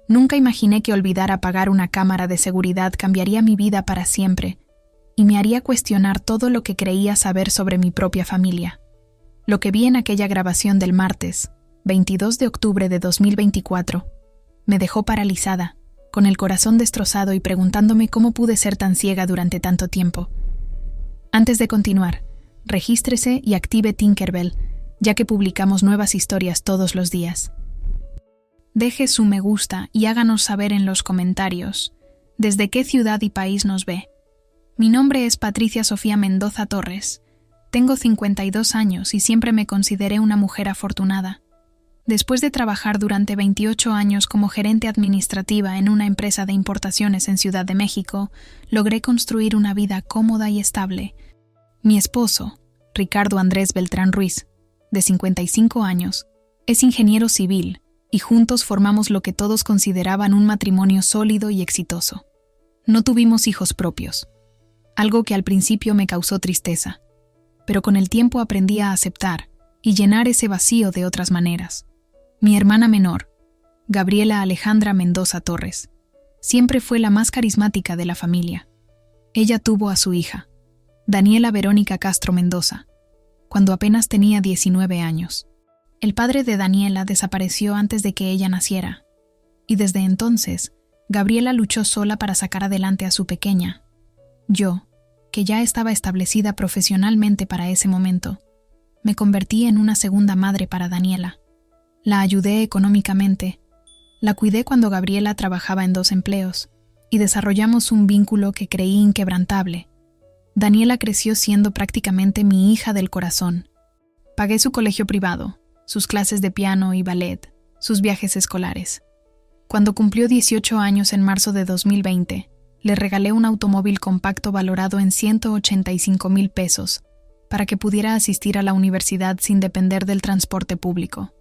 Nunca imaginé que olvidar apagar una cámara de seguridad cambiaría mi vida para siempre y me haría cuestionar todo lo que creía saber sobre mi propia familia. Lo que vi en aquella grabación del martes, 22 de octubre de 2024, me dejó paralizada, con el corazón destrozado y preguntándome cómo pude ser tan ciega durante tanto tiempo. Antes de continuar, regístrese y active Tinkerbell, ya que publicamos nuevas historias todos los días. Deje su me gusta y háganos saber en los comentarios desde qué ciudad y país nos ve. Mi nombre es Patricia Sofía Mendoza Torres. Tengo 52 años y siempre me consideré una mujer afortunada. Después de trabajar durante 28 años como gerente administrativa en una empresa de importaciones en Ciudad de México, logré construir una vida cómoda y estable. Mi esposo, Ricardo Andrés Beltrán Ruiz, de 55 años, es ingeniero civil y juntos formamos lo que todos consideraban un matrimonio sólido y exitoso. No tuvimos hijos propios, algo que al principio me causó tristeza, pero con el tiempo aprendí a aceptar y llenar ese vacío de otras maneras. Mi hermana menor, Gabriela Alejandra Mendoza Torres, siempre fue la más carismática de la familia. Ella tuvo a su hija, Daniela Verónica Castro Mendoza, cuando apenas tenía 19 años. El padre de Daniela desapareció antes de que ella naciera, y desde entonces, Gabriela luchó sola para sacar adelante a su pequeña. Yo, que ya estaba establecida profesionalmente para ese momento, me convertí en una segunda madre para Daniela. La ayudé económicamente, la cuidé cuando Gabriela trabajaba en 2 empleos, y desarrollamos un vínculo que creí inquebrantable. Daniela creció siendo prácticamente mi hija del corazón. Pagué su colegio privado, sus clases de piano y ballet, sus viajes escolares. Cuando cumplió 18 años en marzo de 2020, le regalé un automóvil compacto valorado en 185,000 pesos para que pudiera asistir a la universidad sin depender del transporte público.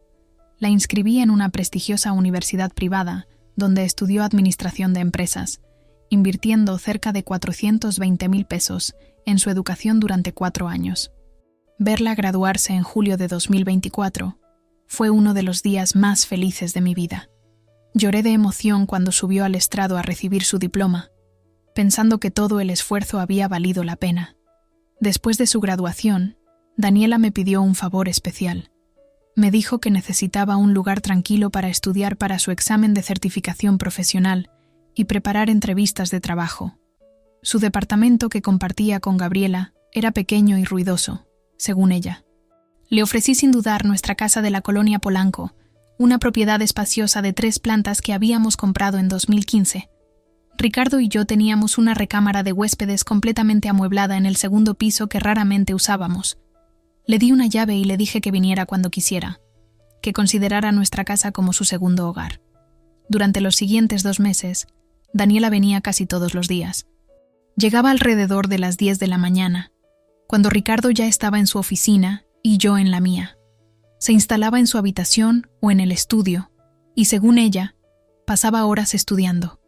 La inscribí en una prestigiosa universidad privada, donde estudió administración de empresas, invirtiendo cerca de 420,000 pesos en su educación durante 4 años. Verla graduarse en julio de 2024 fue uno de los días más felices de mi vida. Lloré de emoción cuando subió al estrado a recibir su diploma, pensando que todo el esfuerzo había valido la pena. Después de su graduación, Daniela me pidió un favor especial. Me dijo que necesitaba un lugar tranquilo para estudiar para su examen de certificación profesional y preparar entrevistas de trabajo. Su departamento que compartía con Gabriela era pequeño y ruidoso, según ella. Le ofrecí sin dudar nuestra casa de la colonia Polanco, una propiedad espaciosa de 3 plantas que habíamos comprado en 2015. Ricardo y yo teníamos una recámara de huéspedes completamente amueblada en el 2º piso que raramente usábamos. Le di una llave y le dije que viniera cuando quisiera, que considerara nuestra casa como su segundo hogar. Durante los siguientes 2 meses, Daniela venía casi todos los días. Llegaba alrededor de las 10 de la mañana, cuando Ricardo ya estaba en su oficina y yo en la mía. Se instalaba en su habitación o en el estudio, y según ella, pasaba horas estudiando.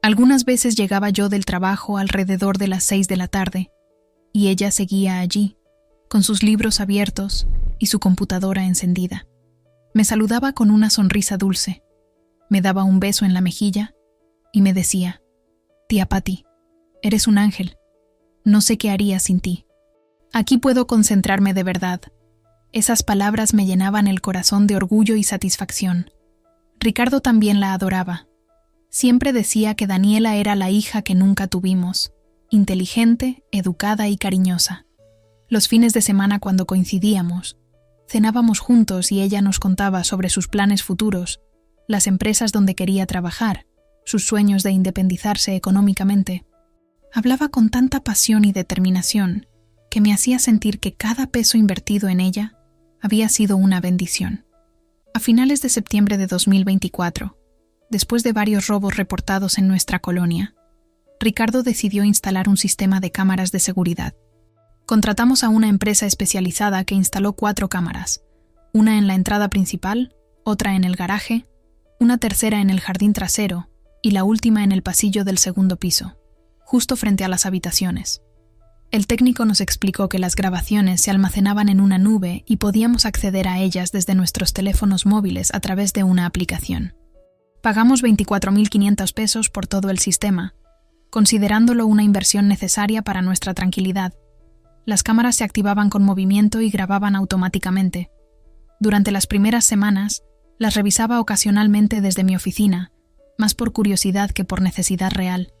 Algunas veces llegaba yo del trabajo alrededor de las 6 de la tarde, y ella seguía allí, con sus libros abiertos y su computadora encendida. Me saludaba con una sonrisa dulce, me daba un beso en la mejilla y me decía: «Tía Pati, eres un ángel. No sé qué haría sin ti. Aquí puedo concentrarme de verdad». Esas palabras me llenaban el corazón de orgullo y satisfacción. Ricardo también la adoraba. Siempre decía que Daniela era la hija que nunca tuvimos, inteligente, educada y cariñosa. Los fines de semana, cuando coincidíamos, cenábamos juntos y ella nos contaba sobre sus planes futuros, las empresas donde quería trabajar, sus sueños de independizarse económicamente. Hablaba con tanta pasión y determinación que me hacía sentir que cada peso invertido en ella había sido una bendición. A finales de septiembre de 2024, después de varios robos reportados en nuestra colonia, Ricardo decidió instalar un sistema de cámaras de seguridad. Contratamos a una empresa especializada que instaló 4 cámaras, una en la entrada principal, otra en el garaje, una tercera en el jardín trasero y la última en el pasillo del 2º piso, justo frente a las habitaciones. El técnico nos explicó que las grabaciones se almacenaban en una nube y podíamos acceder a ellas desde nuestros teléfonos móviles a través de una aplicación. Pagamos 24.500 pesos por todo el sistema, considerándolo una inversión necesaria para nuestra tranquilidad. Las cámaras se activaban con movimiento y grababan automáticamente. Durante las primeras semanas, las revisaba ocasionalmente desde mi oficina, más por curiosidad que por necesidad real.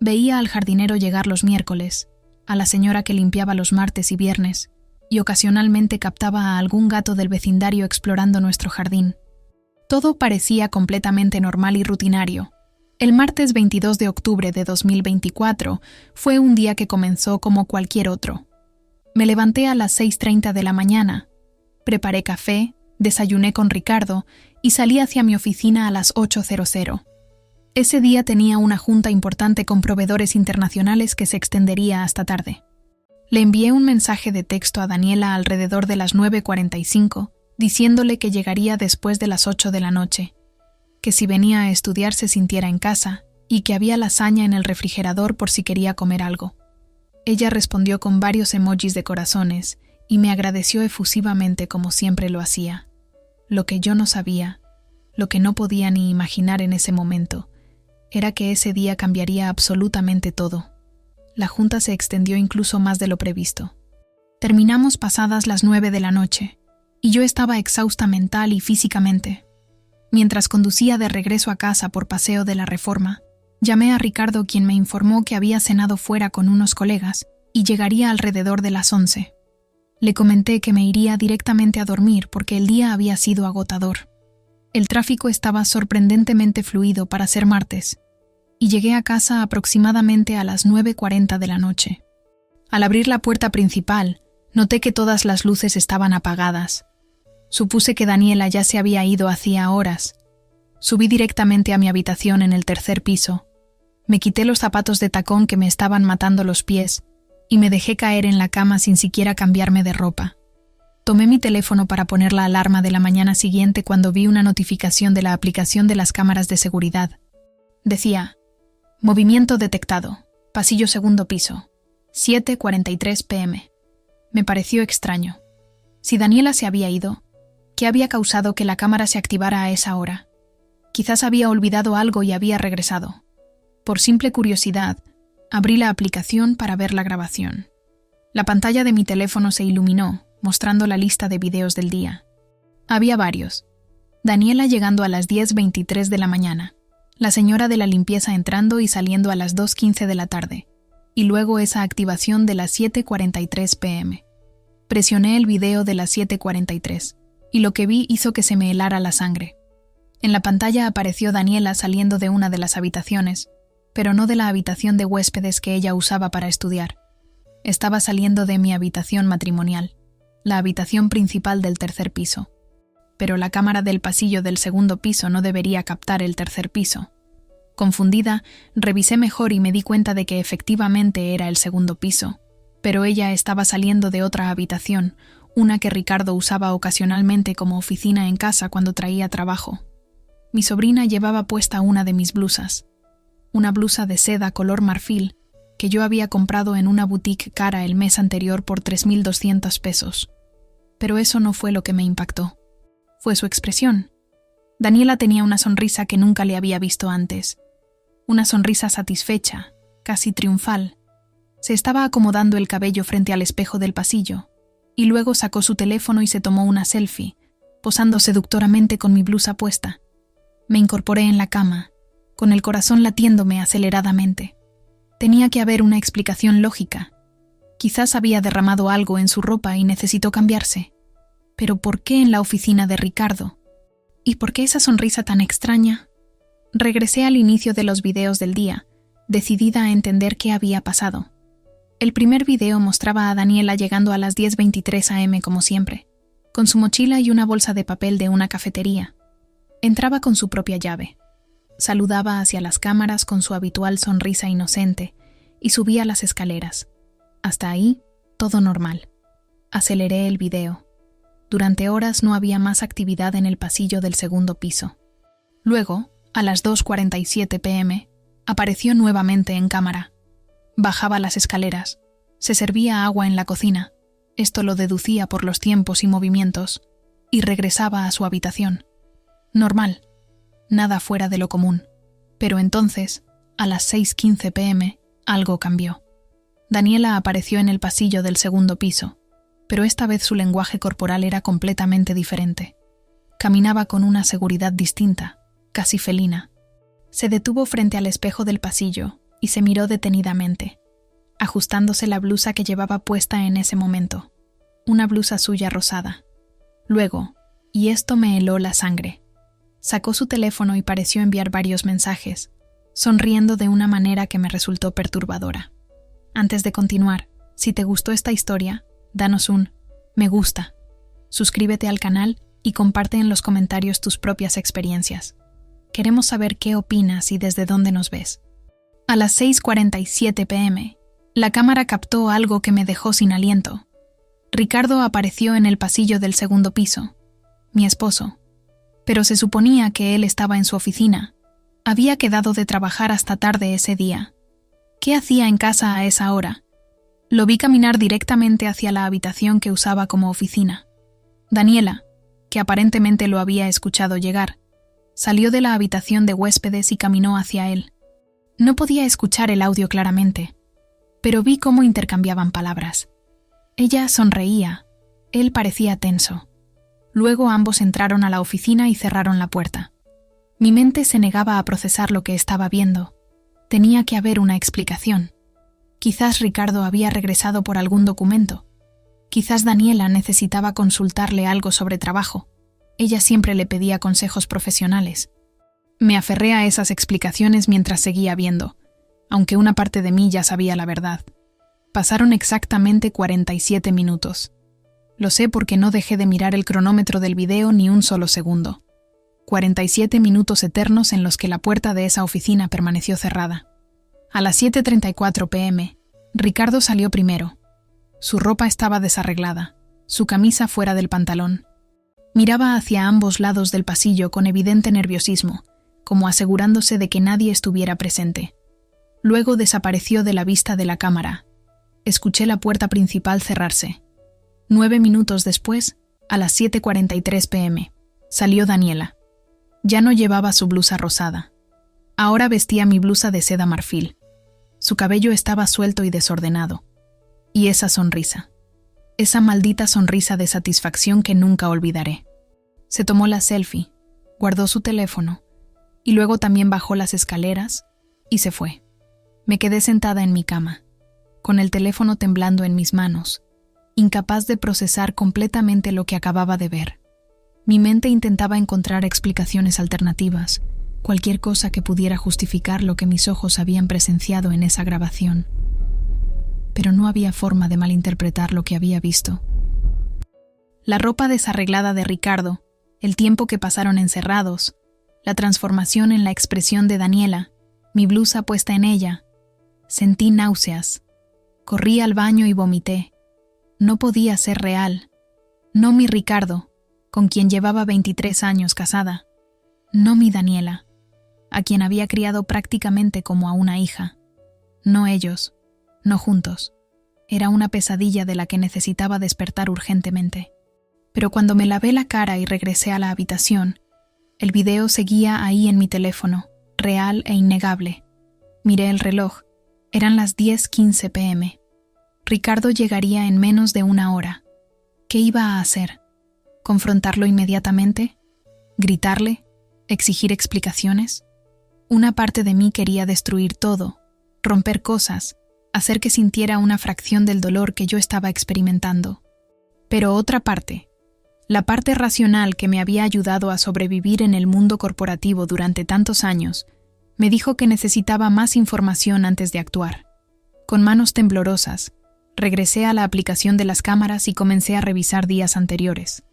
Veía al jardinero llegar los miércoles, a la señora que limpiaba los martes y viernes, y ocasionalmente captaba a algún gato del vecindario explorando nuestro jardín. Todo parecía completamente normal y rutinario. El martes 22 de octubre de 2024 fue un día que comenzó como cualquier otro. Me levanté a las 6:30 de la mañana, preparé café, desayuné con Ricardo y salí hacia mi oficina a las 8:00. Ese día tenía una junta importante con proveedores internacionales que se extendería hasta tarde. Le envié un mensaje de texto a Daniela alrededor de las 9:45, diciéndole que llegaría después de las 8 de la noche, que si venía a estudiar se sintiera en casa y que había lasaña en el refrigerador por si quería comer algo. Ella respondió con varios emojis de corazones y me agradeció efusivamente como siempre lo hacía. Lo que yo no sabía, lo que no podía ni imaginar en ese momento, era que ese día cambiaría absolutamente todo. La junta se extendió incluso más de lo previsto. Terminamos pasadas las 9 de la noche, y yo estaba exhausta mental y físicamente. Mientras conducía de regreso a casa por Paseo de la Reforma, llamé a Ricardo, quien me informó que había cenado fuera con unos colegas y llegaría alrededor de las 11. Le comenté que me iría directamente a dormir porque el día había sido agotador. El tráfico estaba sorprendentemente fluido para ser martes, y llegué a casa aproximadamente a las 9:40 de la noche. Al abrir la puerta principal, noté que todas las luces estaban apagadas. Supuse que Daniela ya se había ido hacía horas. Subí directamente a mi habitación en el tercer piso. Me quité los zapatos de tacón que me estaban matando los pies y me dejé caer en la cama sin siquiera cambiarme de ropa. Tomé mi teléfono para poner la alarma de la mañana siguiente cuando vi una notificación de la aplicación de las cámaras de seguridad. Decía: movimiento detectado, pasillo segundo piso, 7:43 p.m. Me pareció extraño. Si Daniela se había ido, ¿qué había causado que la cámara se activara a esa hora? Quizás había olvidado algo y había regresado. Por simple curiosidad, abrí la aplicación para ver la grabación. La pantalla de mi teléfono se iluminó, mostrando la lista de videos del día. Había varios. Daniela llegando a las 10:23 de la mañana, la señora de la limpieza entrando y saliendo a las 2:15 de la tarde, y luego esa activación de las 7:43 p.m. Presioné el video de las 7:43, y lo que vi hizo que se me helara la sangre. En la pantalla apareció Daniela saliendo de una de las habitaciones, pero no de la habitación de huéspedes que ella usaba para estudiar. Estaba saliendo de mi habitación matrimonial, la habitación principal del tercer piso. Pero la cámara del pasillo del segundo piso no debería captar el tercer piso. Confundida, revisé mejor y me di cuenta de que efectivamente era el segundo piso, pero ella estaba saliendo de otra habitación, una que Ricardo usaba ocasionalmente como oficina en casa cuando traía trabajo. Mi sobrina llevaba puesta una de mis blusas, una blusa de seda color marfil que yo había comprado en una boutique cara el mes anterior por 3.200 pesos. Pero eso no fue lo que me impactó. Fue su expresión. Daniela tenía una sonrisa que nunca le había visto antes. Una sonrisa satisfecha, casi triunfal. Se estaba acomodando el cabello frente al espejo del pasillo, y luego sacó su teléfono y se tomó una selfie, posando seductoramente con mi blusa puesta. Me incorporé en la cama, con el corazón latiéndome aceleradamente. Tenía que haber una explicación lógica. Quizás había derramado algo en su ropa y necesitó cambiarse. Pero ¿por qué en la oficina de Ricardo? ¿Y por qué esa sonrisa tan extraña? Regresé al inicio de los videos del día, decidida a entender qué había pasado. El primer video mostraba a Daniela llegando a las 10:23 a.m. como siempre, con su mochila y una bolsa de papel de una cafetería. Entraba con su propia llave. Saludaba hacia las cámaras con su habitual sonrisa inocente y subía las escaleras. Hasta ahí, todo normal. Aceleré el video. Durante horas no había más actividad en el pasillo del segundo piso. Luego, a las 2:47 p.m., apareció nuevamente en cámara. Bajaba las escaleras. Se servía agua en la cocina. Esto lo deducía por los tiempos y movimientos. Y regresaba a su habitación. Normal. nada fuera de lo común. Pero entonces, a las 6:15 p.m., algo cambió. Daniela apareció en el pasillo del segundo piso, pero esta vez su lenguaje corporal era completamente diferente. Caminaba con una seguridad distinta, casi felina. Se detuvo frente al espejo del pasillo y se miró detenidamente, ajustándose la blusa que llevaba puesta en ese momento, una blusa suya rosada. Luego, y esto me heló la sangre, sacó su teléfono y pareció enviar varios mensajes, sonriendo de una manera que me resultó perturbadora. Antes de continuar, si te gustó esta historia, danos un me gusta, suscríbete al canal y comparte en los comentarios tus propias experiencias. Queremos saber qué opinas y desde dónde nos ves. A las 6:47 p.m., la cámara captó algo que me dejó sin aliento. Ricardo apareció en el pasillo del segundo piso, mi esposo, pero se suponía que él estaba en su oficina. Había quedado de trabajar hasta tarde ese día. ¿Qué hacía en casa a esa hora? Lo vi caminar directamente hacia la habitación que usaba como oficina. Daniela, que aparentemente lo había escuchado llegar, salió de la habitación de huéspedes y caminó hacia él. No podía escuchar el audio claramente, pero vi cómo intercambiaban palabras. Ella sonreía, él parecía tenso. Luego ambos entraron a la oficina y cerraron la puerta. Mi mente se negaba a procesar lo que estaba viendo. Tenía que haber una explicación. Quizás Ricardo había regresado por algún documento. Quizás Daniela necesitaba consultarle algo sobre trabajo. Ella siempre le pedía consejos profesionales. Me aferré a esas explicaciones mientras seguía viendo, aunque una parte de mí ya sabía la verdad. Pasaron exactamente 47 minutos. Lo sé porque no dejé de mirar el cronómetro del video ni un solo segundo. 47 minutos eternos en los que la puerta de esa oficina permaneció cerrada. A las 7:34 p.m., Ricardo salió primero. Su ropa estaba desarreglada, su camisa fuera del pantalón. Miraba hacia ambos lados del pasillo con evidente nerviosismo, como asegurándose de que nadie estuviera presente. Luego desapareció de la vista de la cámara. Escuché la puerta principal cerrarse. 9 minutos después, a las 7:43 p.m., salió Daniela. Ya no llevaba su blusa rosada. Ahora vestía mi blusa de seda marfil. Su cabello estaba suelto y desordenado. Y esa sonrisa. Esa maldita sonrisa de satisfacción que nunca olvidaré. Se tomó la selfie, guardó su teléfono, y luego también bajó las escaleras y se fue. Me quedé sentada en mi cama, con el teléfono temblando en mis manos, incapaz de procesar completamente lo que acababa de ver. Mi mente intentaba encontrar explicaciones alternativas, cualquier cosa que pudiera justificar lo que mis ojos habían presenciado en esa grabación. Pero no había forma de malinterpretar lo que había visto. La ropa desarreglada de Ricardo, el tiempo que pasaron encerrados, la transformación en la expresión de Daniela, mi blusa puesta en ella. Sentí náuseas. Corrí al baño y vomité. No podía ser real. No mi Ricardo, con quien llevaba 23 años casada. No mi Daniela, a quien había criado prácticamente como a una hija. No ellos, no juntos. Era una pesadilla de la que necesitaba despertar urgentemente. Pero cuando me lavé la cara y regresé a la habitación, el video seguía ahí en mi teléfono, real e innegable. Miré el reloj. Eran las 10:15 p.m. Ricardo llegaría en menos de una hora. ¿Qué iba a hacer? ¿Confrontarlo inmediatamente? ¿Gritarle? ¿Exigir explicaciones? Una parte de mí quería destruir todo, romper cosas, hacer que sintiera una fracción del dolor que yo estaba experimentando. Pero otra parte, la parte racional que me había ayudado a sobrevivir en el mundo corporativo durante tantos años, me dijo que necesitaba más información antes de actuar. Con manos temblorosas, regresé a la aplicación de las cámaras y comencé a revisar días anteriores.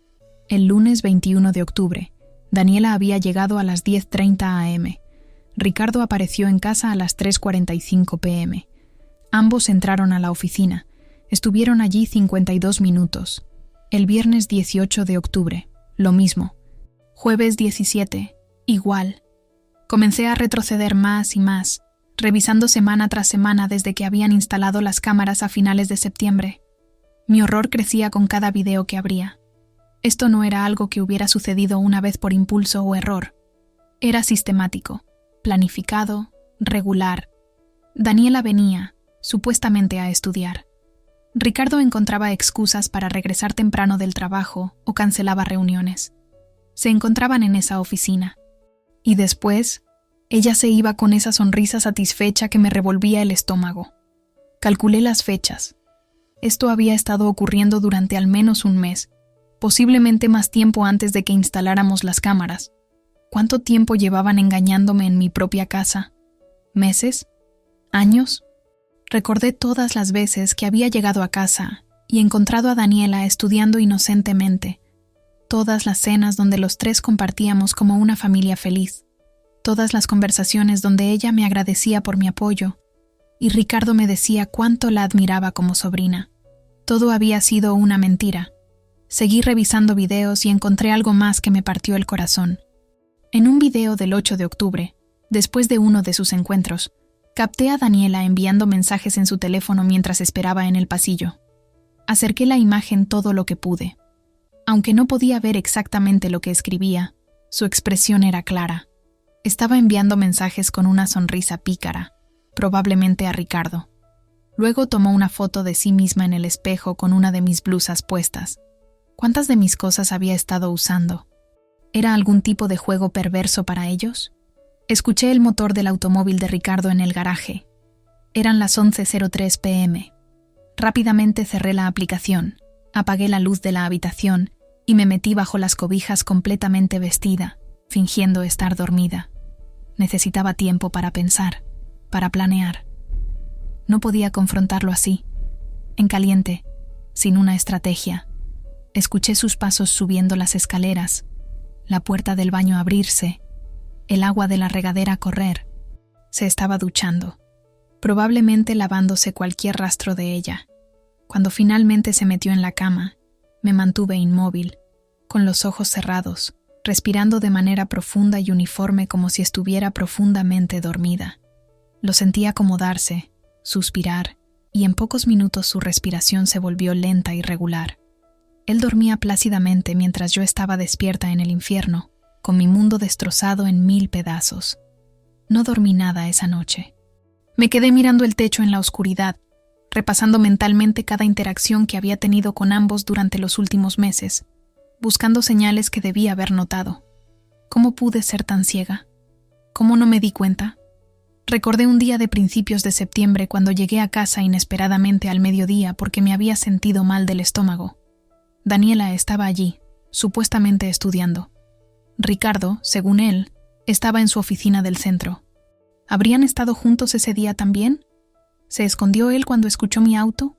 El lunes 21 de octubre, Daniela había llegado a las 10:30 a.m. Ricardo apareció en casa a las 3:45 p.m. Ambos entraron a la oficina. Estuvieron allí 52 minutos. El viernes 18 de octubre, lo mismo. Jueves 17, igual. Comencé a retroceder más y más, revisando semana tras semana desde que habían instalado las cámaras a finales de septiembre. Mi horror crecía con cada video que abría. Esto no era algo que hubiera sucedido una vez por impulso o error. Era sistemático, planificado, regular. Daniela venía, supuestamente a estudiar. Ricardo encontraba excusas para regresar temprano del trabajo o cancelaba reuniones. Se encontraban en esa oficina. Y después, ella se iba con esa sonrisa satisfecha que me revolvía el estómago. Calculé las fechas. Esto había estado ocurriendo durante al menos un mes, posiblemente más tiempo antes de que instaláramos las cámaras. ¿Cuánto tiempo llevaban engañándome en mi propia casa? ¿Meses? ¿Años? Recordé todas las veces que había llegado a casa y encontrado a Daniela estudiando inocentemente, todas las cenas donde los tres compartíamos como una familia feliz, todas las conversaciones donde ella me agradecía por mi apoyo y Ricardo me decía cuánto la admiraba como sobrina. Todo había sido una mentira. Seguí revisando videos y encontré algo más que me partió el corazón. En un video del 8 de octubre, después de uno de sus encuentros, capté a Daniela enviando mensajes en su teléfono mientras esperaba en el pasillo. Acerqué la imagen todo lo que pude. Aunque no podía ver exactamente lo que escribía, su expresión era clara. Estaba enviando mensajes con una sonrisa pícara, probablemente a Ricardo. Luego tomó una foto de sí misma en el espejo con una de mis blusas puestas. ¿Cuántas de mis cosas había estado usando? ¿Era algún tipo de juego perverso para ellos? Escuché el motor del automóvil de Ricardo en el garaje. Eran las 11:03 p.m. Rápidamente cerré la aplicación, apagué la luz de la habitación y me metí bajo las cobijas completamente vestida, fingiendo estar dormida. Necesitaba tiempo para pensar, para planear. No podía confrontarlo así, en caliente, sin una estrategia. Escuché sus pasos subiendo las escaleras, la puerta del baño abrirse, el agua de la regadera correr. Se estaba duchando, probablemente lavándose cualquier rastro de ella. Cuando finalmente se metió en la cama, me mantuve inmóvil, con los ojos cerrados, respirando de manera profunda y uniforme como si estuviera profundamente dormida. Lo sentí acomodarse, suspirar, y en pocos minutos su respiración se volvió lenta y regular. Él dormía plácidamente mientras yo estaba despierta en el infierno, con mi mundo destrozado en 1000 pedazos. No dormí nada esa noche. Me quedé mirando el techo en la oscuridad, repasando mentalmente cada interacción que había tenido con ambos durante los últimos meses, buscando señales que debía haber notado. ¿Cómo pude ser tan ciega? ¿Cómo no me di cuenta? Recordé un día de principios de septiembre cuando llegué a casa inesperadamente al mediodía porque me había sentido mal del estómago. Daniela estaba allí, supuestamente estudiando. Ricardo, según él, estaba en su oficina del centro. ¿Habrían estado juntos ese día también? ¿Se escondió él cuando escuchó mi auto?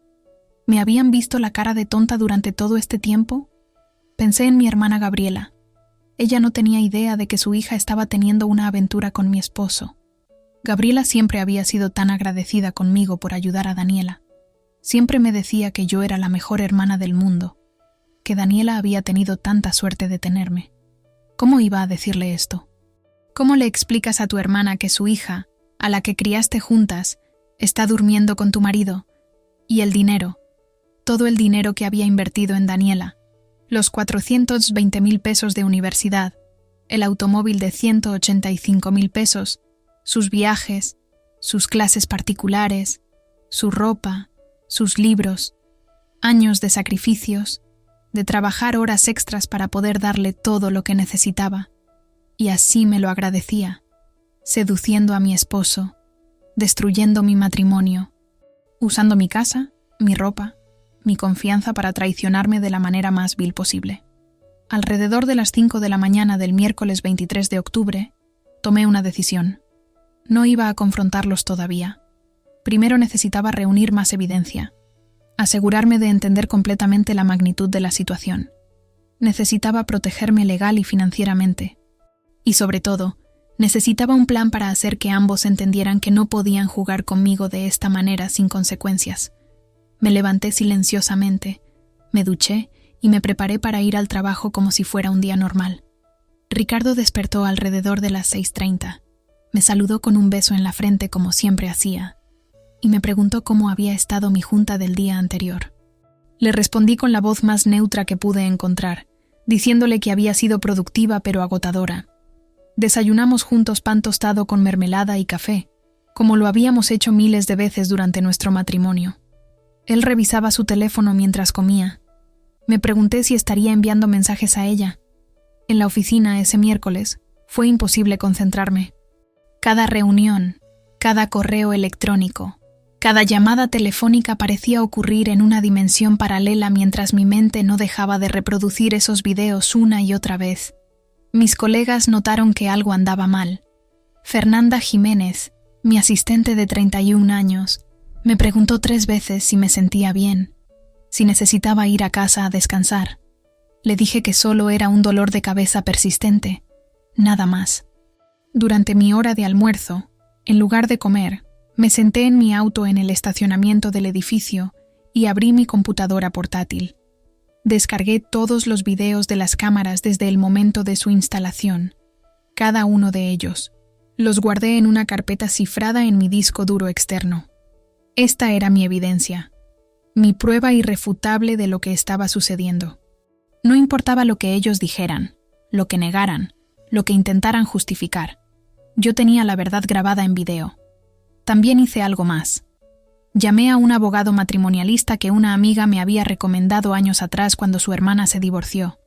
¿Me habían visto la cara de tonta durante todo este tiempo? Pensé en mi hermana Gabriela. Ella no tenía idea de que su hija estaba teniendo una aventura con mi esposo. Gabriela siempre había sido tan agradecida conmigo por ayudar a Daniela. Siempre me decía que yo era la mejor hermana del mundo, que Daniela había tenido tanta suerte de tenerme. ¿Cómo iba a decirle esto? ¿Cómo le explicas a tu hermana que su hija, a la que criaste juntas, está durmiendo con tu marido? Y el dinero, todo el dinero que había invertido en Daniela, los 420,000 pesos de universidad, el automóvil de 185,000 pesos, sus viajes, sus clases particulares, su ropa, sus libros, años de sacrificios, de trabajar horas extras para poder darle todo lo que necesitaba. Y así me lo agradecía, seduciendo a mi esposo, destruyendo mi matrimonio, usando mi casa, mi ropa, mi confianza para traicionarme de la manera más vil posible. Alrededor de las 5 de la mañana del miércoles 23 de octubre, tomé una decisión. No iba a confrontarlos todavía. Primero necesitaba reunir más evidencia, asegurarme de entender completamente la magnitud de la situación. Necesitaba protegerme legal y financieramente. Y sobre todo, necesitaba un plan para hacer que ambos entendieran que no podían jugar conmigo de esta manera sin consecuencias. Me levanté silenciosamente, me duché y me preparé para ir al trabajo como si fuera un día normal. Ricardo despertó alrededor de las 6:30. Me saludó con un beso en la frente como siempre hacía, y me preguntó cómo había estado mi junta del día anterior. Le respondí con la voz más neutra que pude encontrar, diciéndole que había sido productiva pero agotadora. Desayunamos juntos pan tostado con mermelada y café, como lo habíamos hecho miles de veces durante nuestro matrimonio. Él revisaba su teléfono mientras comía. Me pregunté si estaría enviando mensajes a ella. En la oficina ese miércoles fue imposible concentrarme. Cada reunión, cada correo electrónico, cada llamada telefónica parecía ocurrir en una dimensión paralela mientras mi mente no dejaba de reproducir esos videos una y otra vez. Mis colegas notaron que algo andaba mal. Fernanda Jiménez, mi asistente de 31 años, me preguntó 3 veces si me sentía bien, si necesitaba ir a casa a descansar. Le dije que solo era un dolor de cabeza persistente, nada más. Durante mi hora de almuerzo, en lugar de comer, me senté en mi auto en el estacionamiento del edificio y abrí mi computadora portátil. Descargué todos los videos de las cámaras desde el momento de su instalación, cada uno de ellos. Los guardé en una carpeta cifrada en mi disco duro externo. Esta era mi evidencia, mi prueba irrefutable de lo que estaba sucediendo. No importaba lo que ellos dijeran, lo que negaran, lo que intentaran justificar. Yo tenía la verdad grabada en video. También hice algo más. Llamé a un abogado matrimonialista que una amiga me había recomendado años atrás cuando su hermana se divorció.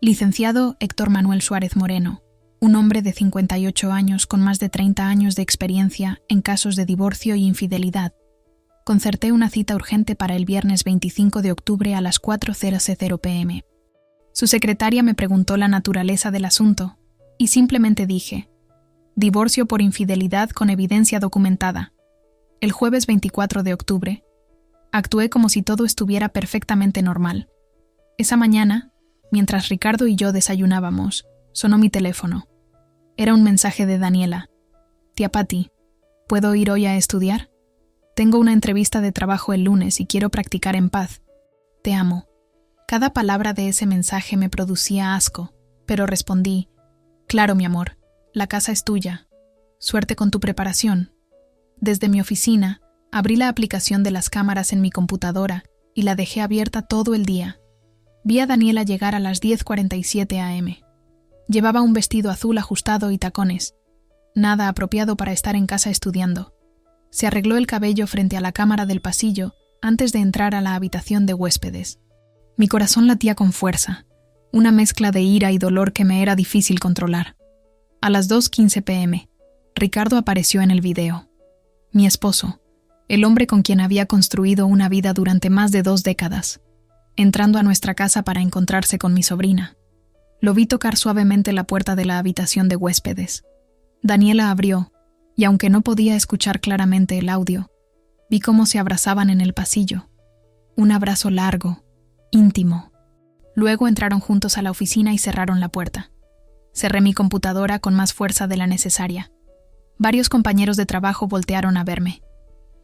Licenciado Héctor Manuel Suárez Moreno, un hombre de 58 años con más de 30 años de experiencia en casos de divorcio y infidelidad. Concerté una cita urgente para el viernes 25 de octubre a las 4:00 p.m. Su secretaria me preguntó la naturaleza del asunto y simplemente dije: divorcio por infidelidad con evidencia documentada. El jueves 24 de octubre, actué como si todo estuviera perfectamente normal. Esa mañana, mientras Ricardo y yo desayunábamos, sonó mi teléfono. Era un mensaje de Daniela. Tía Patti, ¿puedo ir hoy a estudiar? Tengo una entrevista de trabajo el lunes y quiero practicar en paz. Te amo. Cada palabra de ese mensaje me producía asco, pero respondí: claro, mi amor, la casa es tuya. Suerte con tu preparación. Desde mi oficina, abrí la aplicación de las cámaras en mi computadora y la dejé abierta todo el día. Vi a Daniela llegar a las 10:47 a.m. Llevaba un vestido azul ajustado y tacones. Nada apropiado para estar en casa estudiando. Se arregló el cabello frente a la cámara del pasillo antes de entrar a la habitación de huéspedes. Mi corazón latía con fuerza, una mezcla de ira y dolor que me era difícil controlar. A las 2:15 p.m., Ricardo apareció en el video. Mi esposo, el hombre con quien había construido una vida durante más de 2 décadas, entrando a nuestra casa para encontrarse con mi sobrina. Lo vi tocar suavemente la puerta de la habitación de huéspedes. Daniela abrió, y aunque no podía escuchar claramente el audio, vi cómo se abrazaban en el pasillo. Un abrazo largo, íntimo. Luego entraron juntos a la oficina y cerraron la puerta. Cerré mi computadora con más fuerza de la necesaria. Varios compañeros de trabajo voltearon a verme.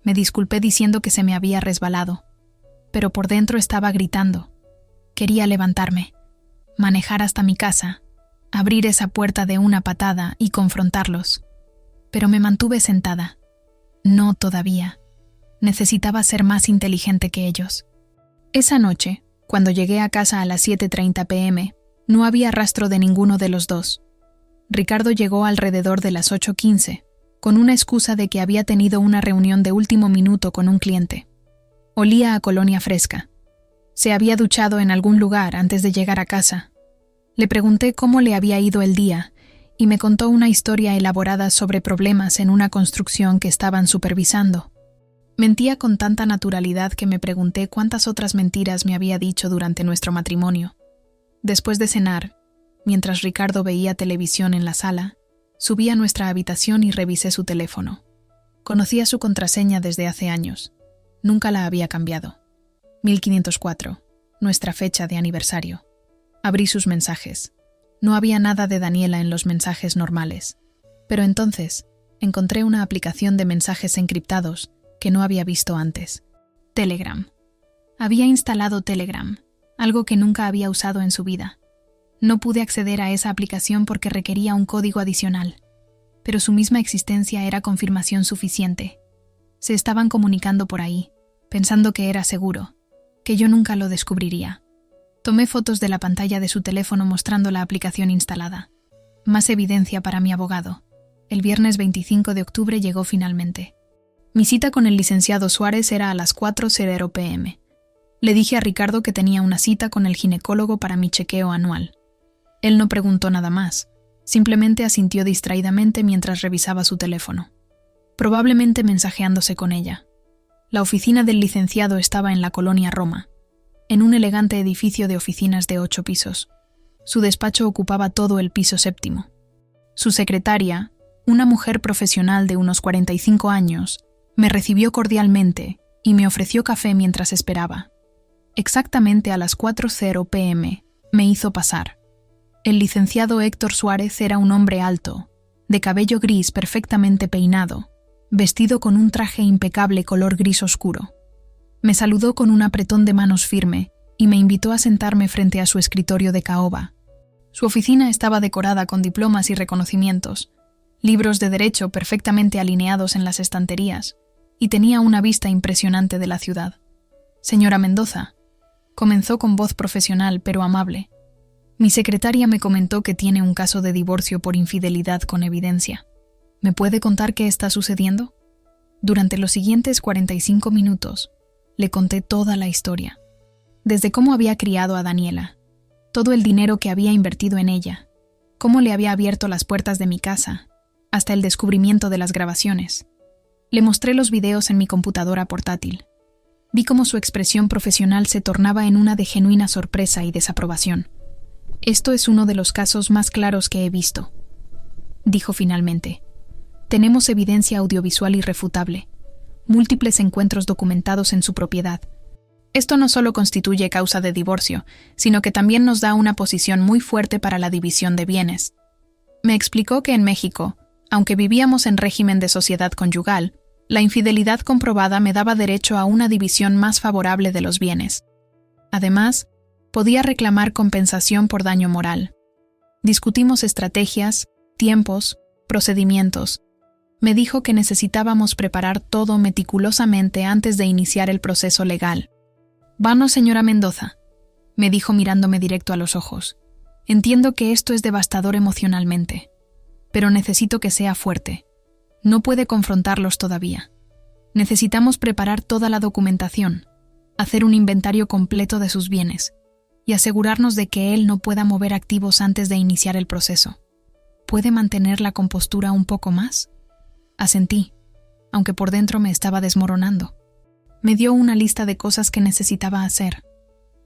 Me disculpé diciendo que se me había resbalado, pero por dentro estaba gritando. Quería levantarme, manejar hasta mi casa, abrir esa puerta de una patada y confrontarlos. Pero me mantuve sentada. No todavía. Necesitaba ser más inteligente que ellos. Esa noche, cuando llegué a casa a las 7:30 p.m., no había rastro de ninguno de los dos. Ricardo llegó alrededor de las 8:15, con una excusa de que había tenido una reunión de último minuto con un cliente. Olía a colonia fresca. Se había duchado en algún lugar antes de llegar a casa. Le pregunté cómo le había ido el día y me contó una historia elaborada sobre problemas en una construcción que estaban supervisando. Mentía con tanta naturalidad que me pregunté cuántas otras mentiras me había dicho durante nuestro matrimonio. Después de cenar, mientras Ricardo veía televisión en la sala, subí a nuestra habitación y revisé su teléfono. Conocía su contraseña desde hace años. Nunca la había cambiado. 1504, nuestra fecha de aniversario. Abrí sus mensajes. No había nada de Daniela en los mensajes normales. Pero entonces, encontré una aplicación de mensajes encriptados que no había visto antes. Telegram. Había instalado Telegram, algo que nunca había usado en su vida. No pude acceder a esa aplicación porque requería un código adicional, pero su misma existencia era confirmación suficiente. Se estaban comunicando por ahí, pensando que era seguro, que yo nunca lo descubriría. Tomé fotos de la pantalla de su teléfono mostrando la aplicación instalada. Más evidencia para mi abogado. El viernes 25 de octubre llegó finalmente. Mi cita con el licenciado Suárez era a las 4:00 p.m. Le dije a Ricardo que tenía una cita con el ginecólogo para mi chequeo anual. Él no preguntó nada más, simplemente asintió distraídamente mientras revisaba su teléfono, probablemente mensajeándose con ella. La oficina del licenciado estaba en la colonia Roma, en un elegante edificio de oficinas de 8 pisos. Su despacho ocupaba todo el piso 7º. Su secretaria, una mujer profesional de unos 45 años, me recibió cordialmente y me ofreció café mientras esperaba. Exactamente a las 4:00 p.m. me hizo pasar. El licenciado Héctor Suárez era un hombre alto, de cabello gris perfectamente peinado, vestido con un traje impecable color gris oscuro. Me saludó con un apretón de manos firme y me invitó a sentarme frente a su escritorio de caoba. Su oficina estaba decorada con diplomas y reconocimientos, libros de derecho perfectamente alineados en las estanterías, y tenía una vista impresionante de la ciudad. «Señora Mendoza», comenzó con voz profesional pero amable. «Mi secretaria me comentó que tiene un caso de divorcio por infidelidad con evidencia. ¿Me puede contar qué está sucediendo?». Durante los siguientes 45 minutos, le conté toda la historia. Desde cómo había criado a Daniela, todo el dinero que había invertido en ella, cómo le había abierto las puertas de mi casa, hasta el descubrimiento de las grabaciones. Le mostré los videos en mi computadora portátil. Vi cómo su expresión profesional se tornaba en una de genuina sorpresa y desaprobación. «Esto es uno de los casos más claros que he visto», dijo finalmente. «Tenemos evidencia audiovisual irrefutable, múltiples encuentros documentados en su propiedad. Esto no solo constituye causa de divorcio, sino que también nos da una posición muy fuerte para la división de bienes». Me explicó que en México, aunque vivíamos en régimen de sociedad conyugal, la infidelidad comprobada me daba derecho a una división más favorable de los bienes. Además, podía reclamar compensación por daño moral. Discutimos estrategias, tiempos, procedimientos. Me dijo que necesitábamos preparar todo meticulosamente antes de iniciar el proceso legal. «Vamos, señora Mendoza», me dijo mirándome directo a los ojos. «Entiendo que esto es devastador emocionalmente, pero necesito que sea fuerte. No puede confrontarlos todavía. Necesitamos preparar toda la documentación, hacer un inventario completo de sus bienes y asegurarnos de que él no pueda mover activos antes de iniciar el proceso. ¿Puede mantener la compostura un poco más?». Asentí, aunque por dentro me estaba desmoronando. Me dio una lista de cosas que necesitaba hacer: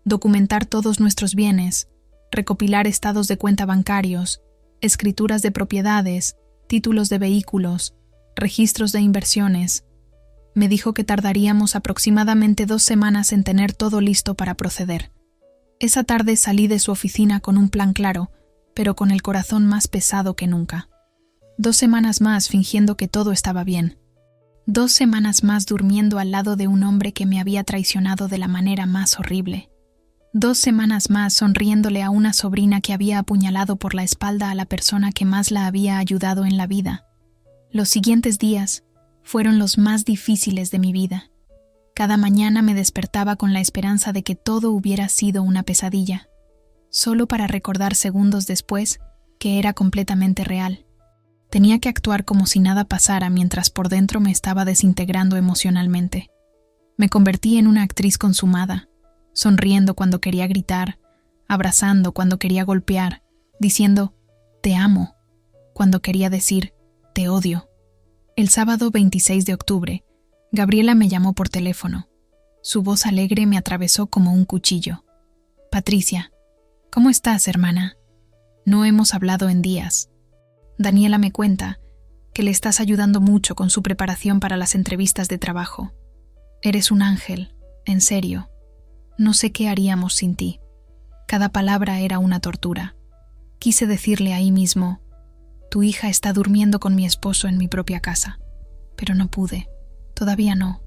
documentar todos nuestros bienes, recopilar estados de cuenta bancarios, escrituras de propiedades, títulos de vehículos, registros de inversiones. Me dijo que tardaríamos aproximadamente 2 semanas en tener todo listo para proceder. Esa tarde salí de su oficina con un plan claro, pero con el corazón más pesado que nunca. 2 semanas más fingiendo que todo estaba bien. 2 semanas más durmiendo al lado de un hombre que me había traicionado de la manera más horrible. 2 semanas más sonriéndole a una sobrina que había apuñalado por la espalda a la persona que más la había ayudado en la vida. Los siguientes días fueron los más difíciles de mi vida. Cada mañana me despertaba con la esperanza de que todo hubiera sido una pesadilla, solo para recordar segundos después que era completamente real. Tenía que actuar como si nada pasara mientras por dentro me estaba desintegrando emocionalmente. Me convertí en una actriz consumada, sonriendo cuando quería gritar, abrazando cuando quería golpear, diciendo «te amo» cuando quería decir «te odio». El sábado 26 de octubre, Gabriela me llamó por teléfono. Su voz alegre me atravesó como un cuchillo. «Patricia, ¿cómo estás, hermana? No hemos hablado en días. Daniela me cuenta que le estás ayudando mucho con su preparación para las entrevistas de trabajo. Eres un ángel, en serio. No sé qué haríamos sin ti». Cada palabra era una tortura. Quise decirle ahí mismo: «Tu hija está durmiendo con mi esposo en mi propia casa». Pero no pude. «Todavía no».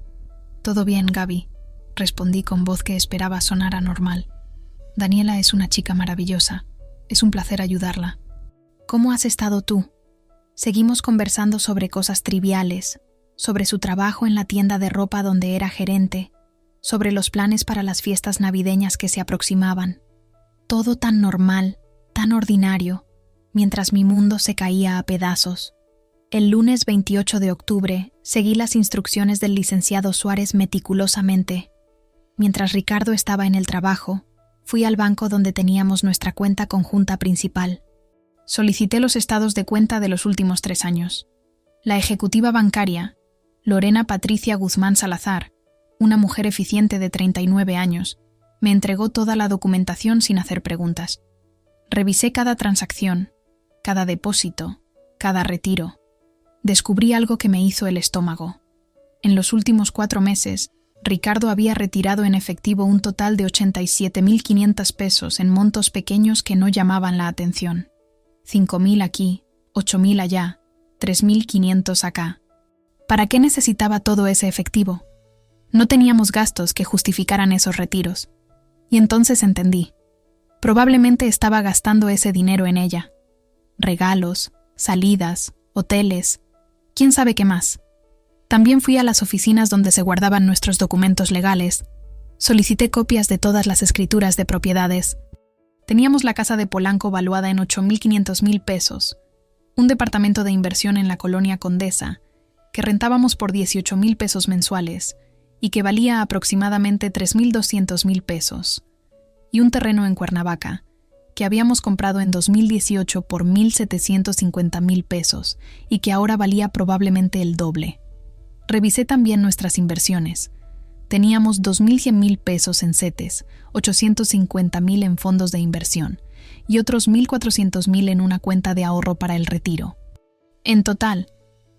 «Todo bien, Gaby», respondí con voz que esperaba sonara normal. «Daniela es una chica maravillosa. Es un placer ayudarla. ¿Cómo has estado tú?». Seguimos conversando sobre cosas triviales, sobre su trabajo en la tienda de ropa donde era gerente, sobre los planes para las fiestas navideñas que se aproximaban. Todo tan normal, tan ordinario, mientras mi mundo se caía a pedazos. El lunes 28 de octubre seguí las instrucciones del licenciado Suárez meticulosamente. Mientras Ricardo estaba en el trabajo, fui al banco donde teníamos nuestra cuenta conjunta principal. Solicité los estados de cuenta de los últimos 3 años. La ejecutiva bancaria, Lorena Patricia Guzmán Salazar, una mujer eficiente de 39 años, me entregó toda la documentación sin hacer preguntas. Revisé cada transacción, cada depósito, cada retiro. Descubrí algo que me hizo el estómago. En los últimos 4 meses, Ricardo había retirado en efectivo un total de 87.500 pesos en montos pequeños que no llamaban la atención. 5.000 aquí, 8.000 allá, 3.500 acá. ¿Para qué necesitaba todo ese efectivo? No teníamos gastos que justificaran esos retiros. Y entonces entendí. Probablemente estaba gastando ese dinero en ella. Regalos, salidas, hoteles, quién sabe qué más. También fui a las oficinas donde se guardaban nuestros documentos legales. Solicité copias de todas las escrituras de propiedades. Teníamos la casa de Polanco valuada en 8.500.000 pesos, un departamento de inversión en la colonia Condesa, que rentábamos por 18.000 pesos mensuales y que valía aproximadamente 3.200.000 pesos, y un terreno en Cuernavaca, que habíamos comprado en 2018 por 1.750.000 pesos y que ahora valía probablemente el doble. Revisé también nuestras inversiones. Teníamos 2.100.000 pesos en CETES, 850.000 en fondos de inversión y otros 1.400.000 en una cuenta de ahorro para el retiro. En total,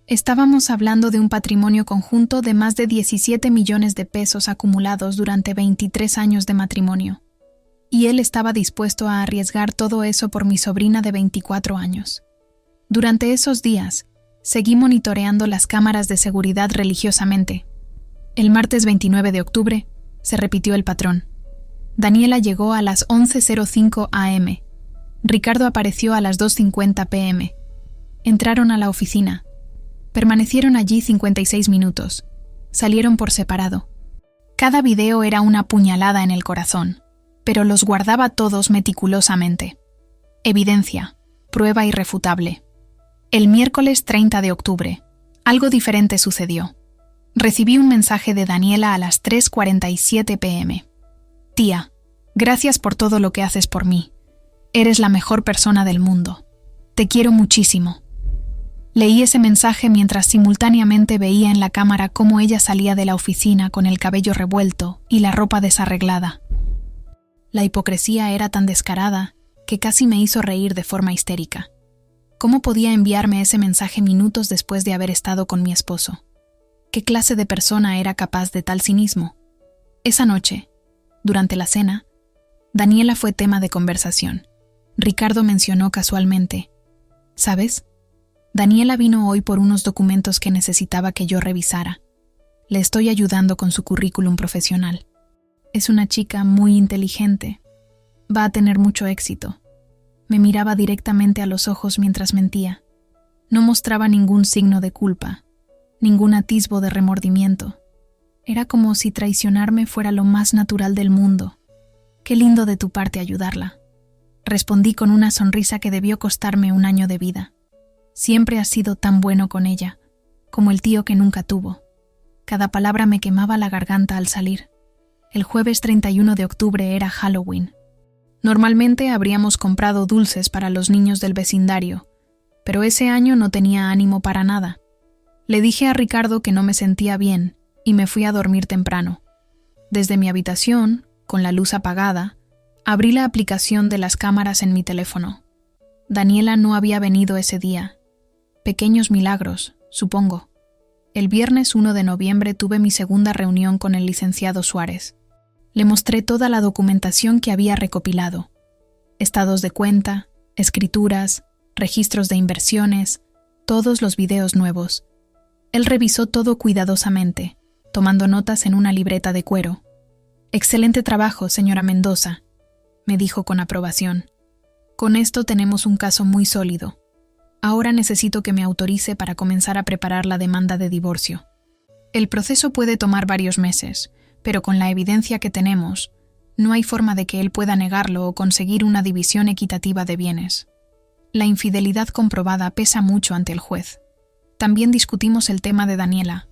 estábamos hablando de un patrimonio conjunto de más de 17 millones de pesos acumulados durante 23 años de matrimonio. Y él estaba dispuesto a arriesgar todo eso por mi sobrina de 24 años. Durante esos días, seguí monitoreando las cámaras de seguridad religiosamente. El martes 29 de octubre, se repitió el patrón. Daniela llegó a las 11:05 a.m. Ricardo apareció a las 2:50 p.m. Entraron a la oficina. Permanecieron allí 56 minutos. Salieron por separado. Cada video era una puñalada en el corazón, pero los guardaba todos meticulosamente. Evidencia, prueba irrefutable. El miércoles 30 de octubre, algo diferente sucedió. Recibí un mensaje de Daniela a las 3:47 p.m. Tía, gracias por todo lo que haces por mí. Eres la mejor persona del mundo. Te quiero muchísimo. Leí ese mensaje mientras simultáneamente veía en la cámara cómo ella salía de la oficina con el cabello revuelto y la ropa desarreglada. La hipocresía era tan descarada que casi me hizo reír de forma histérica. ¿Cómo podía enviarme ese mensaje minutos después de haber estado con mi esposo? ¿Qué clase de persona era capaz de tal cinismo? Esa noche, durante la cena, Daniela fue tema de conversación. Ricardo mencionó casualmente: ¿sabes? Daniela vino hoy por unos documentos que necesitaba que yo revisara. Le estoy ayudando con su currículum profesional. Es una chica muy inteligente. Va a tener mucho éxito. Me miraba directamente a los ojos mientras mentía. No mostraba ningún signo de culpa, ningún atisbo de remordimiento. Era como si traicionarme fuera lo más natural del mundo. Qué lindo de tu parte ayudarla. Respondí con una sonrisa que debió costarme 1 año de vida. Siempre has sido tan bueno con ella, como el tío que nunca tuvo. Cada palabra me quemaba la garganta al salir. El jueves 31 de octubre era Halloween. Normalmente habríamos comprado dulces para los niños del vecindario, pero ese año no tenía ánimo para nada. Le dije a Ricardo que no me sentía bien y me fui a dormir temprano. Desde mi habitación, con la luz apagada, abrí la aplicación de las cámaras en mi teléfono. Daniela no había venido ese día. Pequeños milagros, supongo. El viernes 1 de noviembre tuve mi segunda reunión con el licenciado Suárez. Le mostré toda la documentación que había recopilado. Estados de cuenta, escrituras, registros de inversiones, todos los videos nuevos. Él revisó todo cuidadosamente, tomando notas en una libreta de cuero. «Excelente trabajo, señora Mendoza», me dijo con aprobación. «Con esto tenemos un caso muy sólido. Ahora necesito que me autorice para comenzar a preparar la demanda de divorcio. El proceso puede tomar varios meses, pero con la evidencia que tenemos, no hay forma de que él pueda negarlo o conseguir una división equitativa de bienes. La infidelidad comprobada pesa mucho ante el juez. También discutimos el tema de Daniela.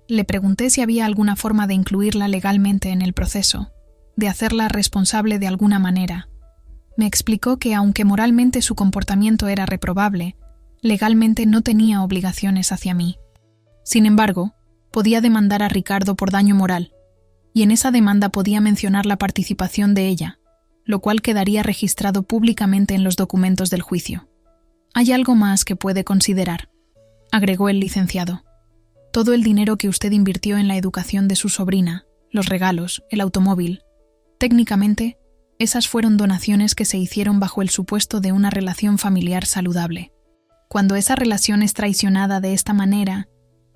Le pregunté si había alguna forma de incluirla legalmente en el proceso, de hacerla responsable de alguna manera. Me explicó que aunque moralmente su comportamiento era reprobable, legalmente no tenía obligaciones hacia mí. Sin embargo, podía demandar a Ricardo por daño moral, y en esa demanda podía mencionar la participación de ella, lo cual quedaría registrado públicamente en los documentos del juicio. Hay algo más que puede considerar, agregó el licenciado. Todo el dinero que usted invirtió en la educación de su sobrina, los regalos, el automóvil, técnicamente, esas fueron donaciones que se hicieron bajo el supuesto de una relación familiar saludable. Cuando esa relación es traicionada de esta manera,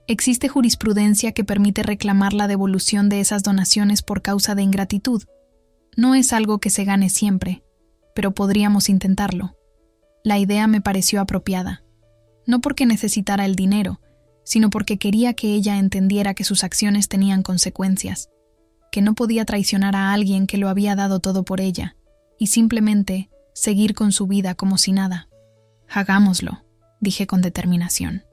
existe jurisprudencia que permite reclamar la devolución de esas donaciones por causa de ingratitud. No es algo que se gane siempre, pero podríamos intentarlo. La idea me pareció apropiada, no porque necesitara el dinero, sino porque quería que ella entendiera que sus acciones tenían consecuencias, que no podía traicionar a alguien que lo había dado todo por ella, y simplemente seguir con su vida como si nada. Hagámoslo, dije con determinación.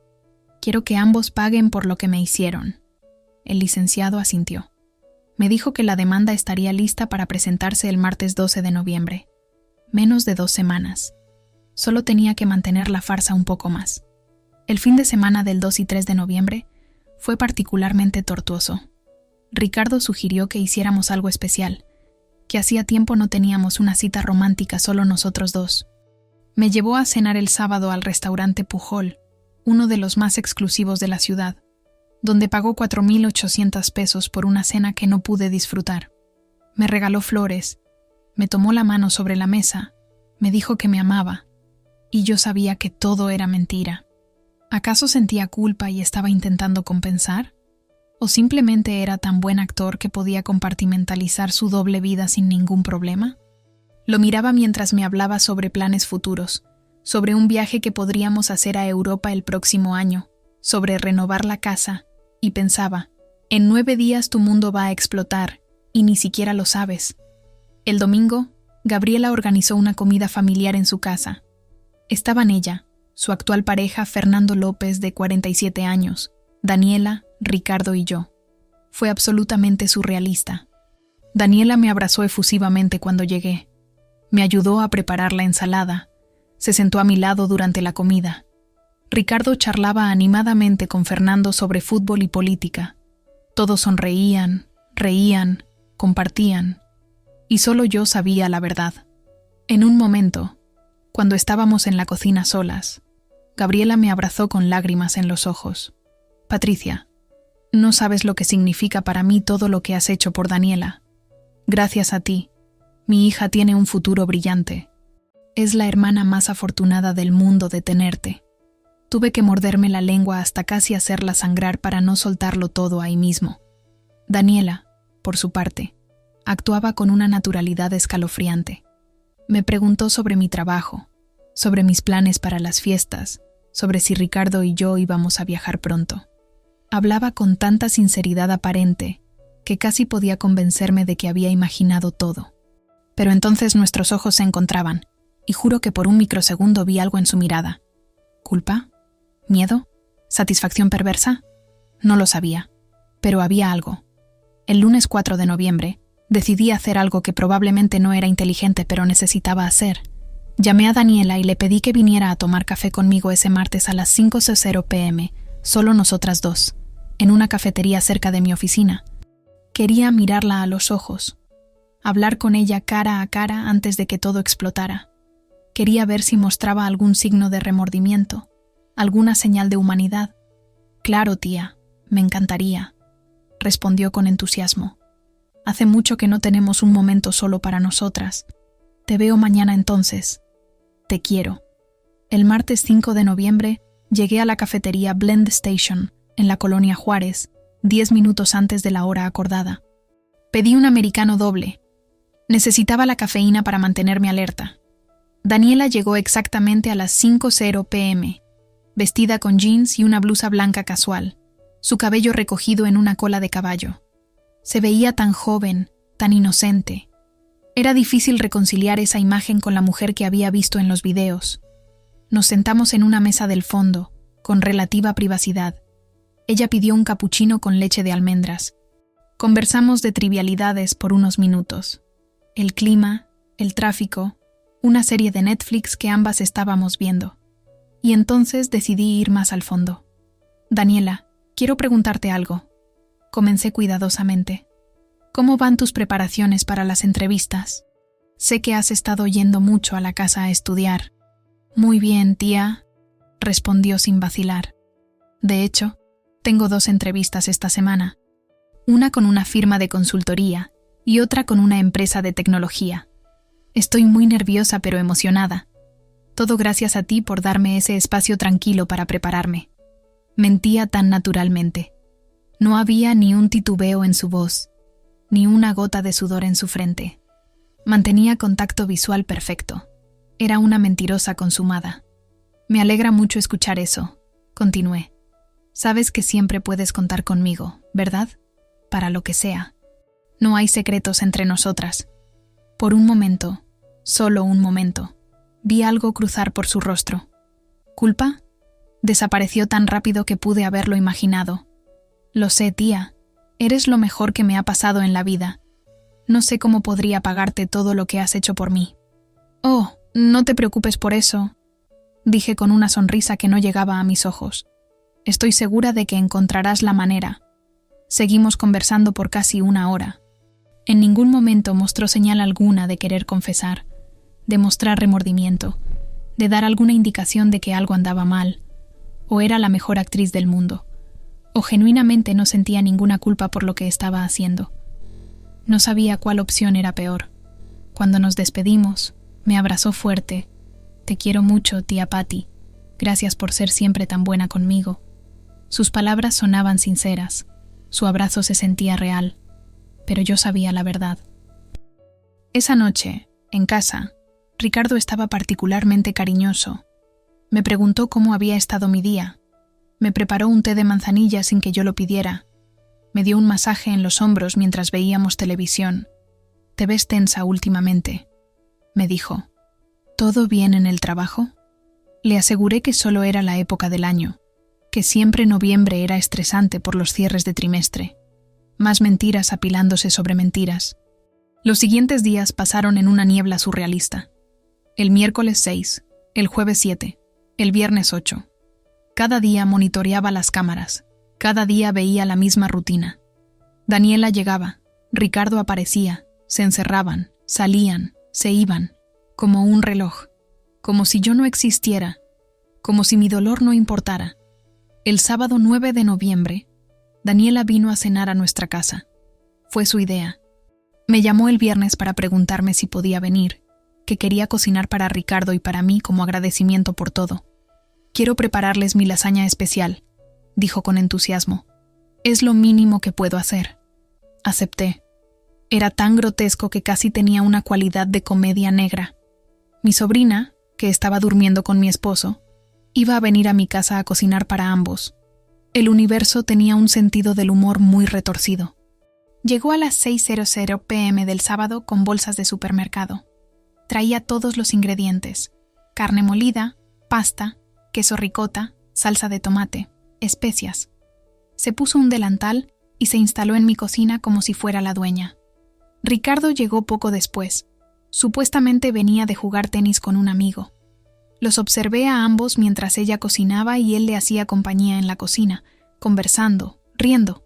Quiero que ambos paguen por lo que me hicieron. El licenciado asintió. Me dijo que la demanda estaría lista para presentarse el martes 12 de noviembre. Menos de 2 semanas. Solo tenía que mantener la farsa un poco más. El fin de semana del 2 y 3 de noviembre fue particularmente tortuoso. Ricardo sugirió que hiciéramos algo especial, que hacía tiempo no teníamos una cita romántica solo nosotros dos. Me llevó a cenar el sábado al restaurante Pujol, uno de los más exclusivos de la ciudad, donde pagó 4,800 pesos por una cena que no pude disfrutar. Me regaló flores, me tomó la mano sobre la mesa, me dijo que me amaba, y yo sabía que todo era mentira. ¿Acaso sentía culpa y estaba intentando compensar? ¿O simplemente era tan buen actor que podía compartimentalizar su doble vida sin ningún problema? Lo miraba mientras me hablaba sobre planes futuros, sobre un viaje que podríamos hacer a Europa el próximo año, sobre renovar la casa, y pensaba, en 9 días tu mundo va a explotar, y ni siquiera lo sabes. El domingo, Gabriela organizó una comida familiar en su casa. Estaban ella, su actual pareja Fernando López de 47 años, Daniela, Ricardo y yo. Fue absolutamente surrealista. Daniela me abrazó efusivamente cuando llegué. Me ayudó a preparar la ensalada. Se sentó a mi lado durante la comida. Ricardo charlaba animadamente con Fernando sobre fútbol y política. Todos sonreían, reían, compartían. Y solo yo sabía la verdad. En un momento, cuando estábamos en la cocina solas, Gabriela me abrazó con lágrimas en los ojos. Patricia, no sabes lo que significa para mí todo lo que has hecho por Daniela. Gracias a ti, mi hija tiene un futuro brillante. Es la hermana más afortunada del mundo de tenerte. Tuve que morderme la lengua hasta casi hacerla sangrar para no soltarlo todo ahí mismo. Daniela, por su parte, actuaba con una naturalidad escalofriante. Me preguntó sobre mi trabajo, sobre mis planes para las fiestas, sobre si Ricardo y yo íbamos a viajar pronto. Hablaba con tanta sinceridad aparente que casi podía convencerme de que había imaginado todo. Pero entonces nuestros ojos se encontraban, y juro que por un microsegundo vi algo en su mirada. ¿Culpa? ¿Miedo? ¿Satisfacción perversa? No lo sabía, pero había algo. El lunes 4 de noviembre, decidí hacer algo que probablemente no era inteligente pero necesitaba hacer. Llamé a Daniela y le pedí que viniera a tomar café conmigo ese martes a las 5:00 p.m., solo nosotras dos, en una cafetería cerca de mi oficina. Quería mirarla a los ojos, hablar con ella cara a cara antes de que todo explotara. Quería ver si mostraba algún signo de remordimiento, alguna señal de humanidad. Claro, tía, me encantaría, respondió con entusiasmo. Hace mucho que no tenemos un momento solo para nosotras. Te veo mañana entonces. Te quiero. El martes 5 de noviembre llegué a la cafetería Blend Station, en la colonia Juárez, 10 minutos antes de la hora acordada. Pedí un americano doble. Necesitaba la cafeína para mantenerme alerta. Daniela llegó exactamente a las 5:00 p.m., vestida con jeans y una blusa blanca casual, su cabello recogido en una cola de caballo. Se veía tan joven, tan inocente. Era difícil reconciliar esa imagen con la mujer que había visto en los videos. Nos sentamos en una mesa del fondo, con relativa privacidad. Ella pidió un capuchino con leche de almendras. Conversamos de trivialidades por unos minutos. El clima, el tráfico, una serie de Netflix que ambas estábamos viendo. Y entonces decidí ir más al fondo. Daniela, quiero preguntarte algo. Comencé cuidadosamente. ¿Cómo van tus preparaciones para las entrevistas? Sé que has estado yendo mucho a la casa a estudiar. Muy bien, tía, respondió sin vacilar. De hecho, tengo 2 entrevistas esta semana. Una con una firma de consultoría y otra con una empresa de tecnología. Estoy muy nerviosa pero emocionada. Todo gracias a ti por darme ese espacio tranquilo para prepararme. Mentía tan naturalmente. No había ni un titubeo en su voz, ni una gota de sudor en su frente. Mantenía contacto visual perfecto. Era una mentirosa consumada. Me alegra mucho escuchar eso, continué. Sabes que siempre puedes contar conmigo, ¿verdad? Para lo que sea. No hay secretos entre nosotras. Por un momento, solo un momento, vi algo cruzar por su rostro. ¿Culpa? Desapareció tan rápido que pude haberlo imaginado. Lo sé, tía. Eres lo mejor que me ha pasado en la vida. No sé cómo podría pagarte todo lo que has hecho por mí. Oh, no te preocupes por eso, dije con una sonrisa que no llegaba a mis ojos. Estoy segura de que encontrarás la manera. Seguimos conversando por casi 1 hora. En ningún momento mostró señal alguna de querer confesar, de mostrar remordimiento, de dar alguna indicación de que algo andaba mal, o era la mejor actriz del mundo, o genuinamente no sentía ninguna culpa por lo que estaba haciendo. No sabía cuál opción era peor. Cuando nos despedimos, me abrazó fuerte. Te quiero mucho, tía Patty. Gracias por ser siempre tan buena conmigo. Sus palabras sonaban sinceras. Su abrazo se sentía real. Pero yo sabía la verdad. Esa noche, en casa, Ricardo estaba particularmente cariñoso. Me preguntó cómo había estado mi día. Me preparó un té de manzanilla sin que yo lo pidiera. Me dio un masaje en los hombros mientras veíamos televisión. Te ves tensa últimamente, me dijo. ¿Todo bien en el trabajo? Le aseguré que solo era la época del año, que siempre noviembre era estresante por los cierres de trimestre. Más mentiras apilándose sobre mentiras. Los siguientes días pasaron en una niebla surrealista. El miércoles 6, el jueves 7, el viernes 8. Cada día monitoreaba las cámaras. Cada día veía la misma rutina. Daniela llegaba, Ricardo aparecía, se encerraban, salían, se iban, como un reloj, como si yo no existiera, como si mi dolor no importara. El sábado 9 de noviembre, Daniela vino a cenar a nuestra casa. Fue su idea. Me llamó el viernes para preguntarme si podía venir, que quería cocinar para Ricardo y para mí como agradecimiento por todo. Quiero prepararles mi lasaña especial, dijo con entusiasmo. Es lo mínimo que puedo hacer. Acepté. Era tan grotesco que casi tenía una cualidad de comedia negra. Mi sobrina, que estaba durmiendo con mi esposo, iba a venir a mi casa a cocinar para ambos. El universo tenía un sentido del humor muy retorcido. Llegó a las 6:00 p.m. del sábado con bolsas de supermercado. Traía todos los ingredientes: carne molida, pasta, queso ricota, salsa de tomate, especias. Se puso un delantal y se instaló en mi cocina como si fuera la dueña. Ricardo llegó poco después. Supuestamente venía de jugar tenis con un amigo. Los observé a ambos mientras ella cocinaba y él le hacía compañía en la cocina, conversando, riendo.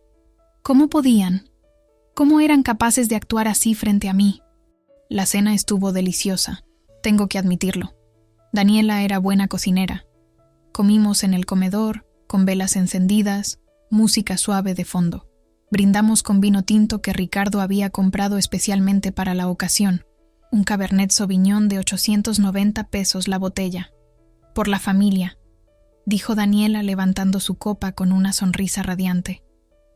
¿Cómo podían? ¿Cómo eran capaces de actuar así frente a mí? La cena estuvo deliciosa, tengo que admitirlo. Daniela era buena cocinera. Comimos en el comedor, con velas encendidas, música suave de fondo. Brindamos con vino tinto que Ricardo había comprado especialmente para la ocasión, un Cabernet Sauvignon de 890 pesos la botella. Por la familia, dijo Daniela levantando su copa con una sonrisa radiante.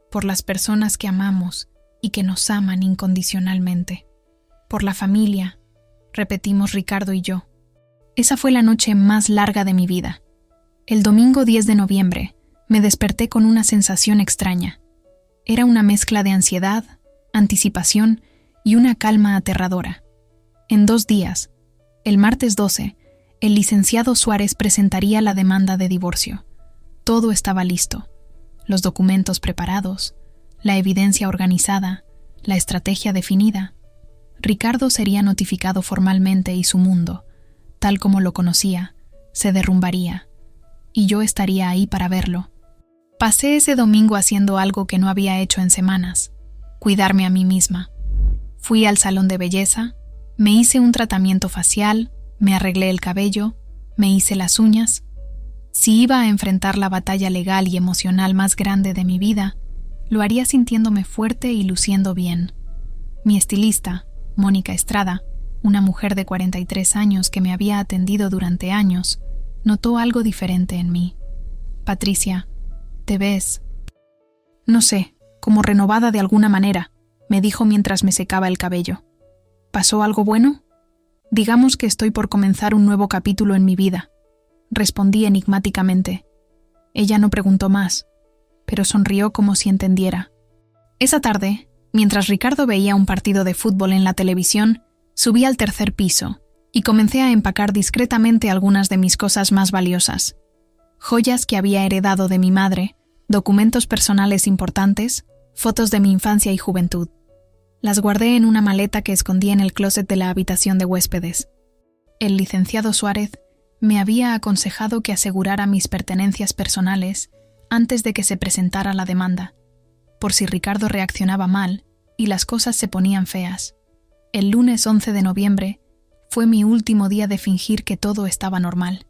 Por las personas que amamos y que nos aman incondicionalmente. Por la familia, repetimos Ricardo y yo. Esa fue la noche más larga de mi vida. El domingo 10 de noviembre me desperté con una sensación extraña. Era una mezcla de ansiedad, anticipación y una calma aterradora. En 2 días, el martes 12, El licenciado Suárez presentaría la demanda de divorcio. Todo estaba listo. Los documentos preparados, la evidencia organizada, la estrategia definida. Ricardo sería notificado formalmente y su mundo, tal como lo conocía, se derrumbaría. Y yo estaría ahí para verlo. Pasé ese domingo haciendo algo que no había hecho en semanas: cuidarme a mí misma. Fui al salón de belleza, me hice un tratamiento facial, me arreglé el cabello, me hice las uñas. Si iba a enfrentar la batalla legal y emocional más grande de mi vida, lo haría sintiéndome fuerte y luciendo bien. Mi estilista, Mónica Estrada, una mujer de 43 años que me había atendido durante años, notó algo diferente en mí. «Patricia, te ves, no sé, como renovada de alguna manera», me dijo mientras me secaba el cabello. «¿Pasó algo bueno?» «Digamos que estoy por comenzar un nuevo capítulo en mi vida», respondí enigmáticamente. Ella no preguntó más, pero sonrió como si entendiera. Esa tarde, mientras Ricardo veía un partido de fútbol en la televisión, subí al tercer piso y comencé a empacar discretamente algunas de mis cosas más valiosas. Joyas que había heredado de mi madre, documentos personales importantes, fotos de mi infancia y juventud. Las guardé en una maleta que escondí en el closet de la habitación de huéspedes. El licenciado Suárez me había aconsejado que asegurara mis pertenencias personales antes de que se presentara la demanda, por si Ricardo reaccionaba mal y las cosas se ponían feas. El lunes 11 de noviembre fue mi último día de fingir que todo estaba normal.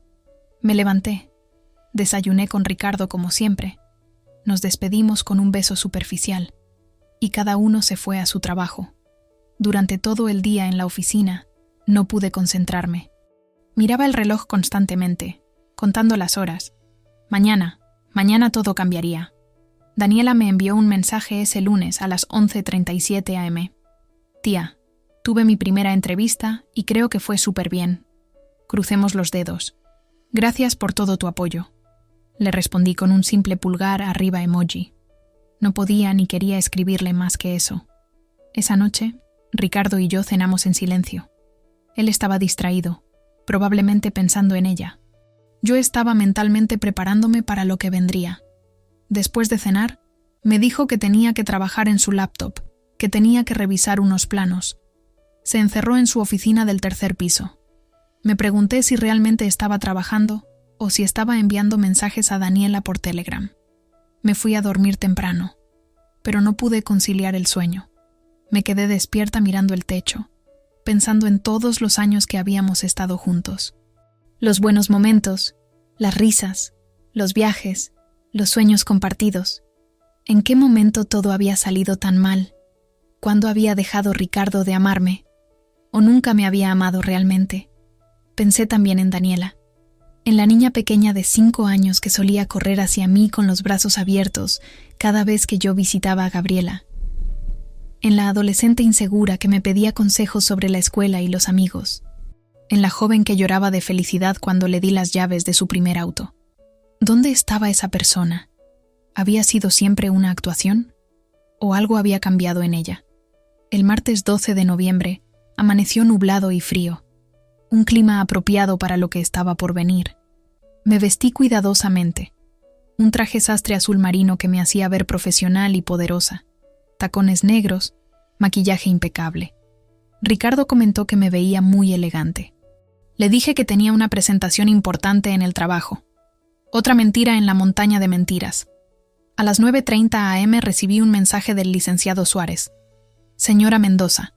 Me levanté, desayuné con Ricardo como siempre, nos despedimos con un beso superficial y cada uno se fue a su trabajo. Durante todo el día en la oficina no pude concentrarme. Miraba el reloj constantemente, contando las horas. Mañana todo cambiaría. Daniela me envió un mensaje ese lunes a las 11:37 am. «Tía, tuve mi primera entrevista y creo que fue súper bien. Crucemos los dedos. Gracias por todo tu apoyo». Le respondí con un simple pulgar arriba emoji. No podía ni quería escribirle más que eso. Esa noche, Ricardo y yo cenamos en silencio. Él estaba distraído, probablemente pensando en ella. Yo estaba mentalmente preparándome para lo que vendría. Después de cenar, me dijo que tenía que trabajar en su laptop, que tenía que revisar unos planos. Se encerró en su oficina del tercer piso. Me pregunté si realmente estaba trabajando o si estaba enviando mensajes a Daniela por Telegram. Me fui a dormir temprano, pero no pude conciliar el sueño. Me quedé despierta mirando el techo, pensando en todos los años que habíamos estado juntos. Los buenos momentos, las risas, los viajes, los sueños compartidos. ¿En qué momento todo había salido tan mal? ¿Cuándo había dejado Ricardo de amarme? ¿O nunca me había amado realmente? Pensé también en Daniela, en la niña pequeña de 5 años que solía correr hacia mí con los brazos abiertos cada vez que yo visitaba a Gabriela, en la adolescente insegura que me pedía consejos sobre la escuela y los amigos, en la joven que lloraba de felicidad cuando le di las llaves de su primer auto. ¿Dónde estaba esa persona? ¿Había sido siempre una actuación? ¿O algo había cambiado en ella? El martes 12 de noviembre amaneció nublado y frío, un clima apropiado para lo que estaba por venir. Me vestí cuidadosamente, un traje sastre azul marino que me hacía ver profesional y poderosa, tacones negros, maquillaje impecable. Ricardo comentó que me veía muy elegante. Le dije que tenía una presentación importante en el trabajo. Otra mentira en la montaña de mentiras. A las 9:30 am recibí un mensaje del licenciado Suárez. «Señora Mendoza,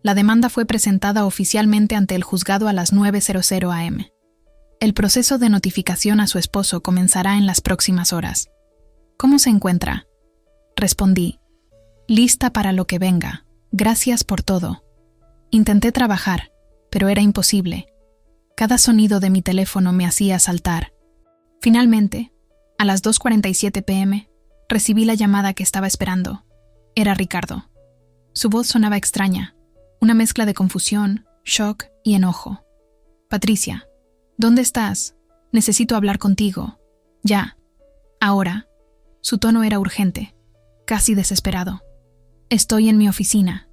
la demanda fue presentada oficialmente ante el juzgado a las 9:00 am. El proceso de notificación a su esposo comenzará en las próximas horas. ¿Cómo se encuentra?». Respondí: «Lista para lo que venga. Gracias por todo». Intenté trabajar, pero era imposible. Cada sonido de mi teléfono me hacía saltar. Finalmente, a las 2:47 p.m., recibí la llamada que estaba esperando. Era Ricardo. Su voz sonaba extraña, una mezcla de confusión, shock y enojo. «Patricia, ¿dónde estás? Necesito hablar contigo. Ya. Ahora». Su tono era urgente, casi desesperado. «Estoy en mi oficina»,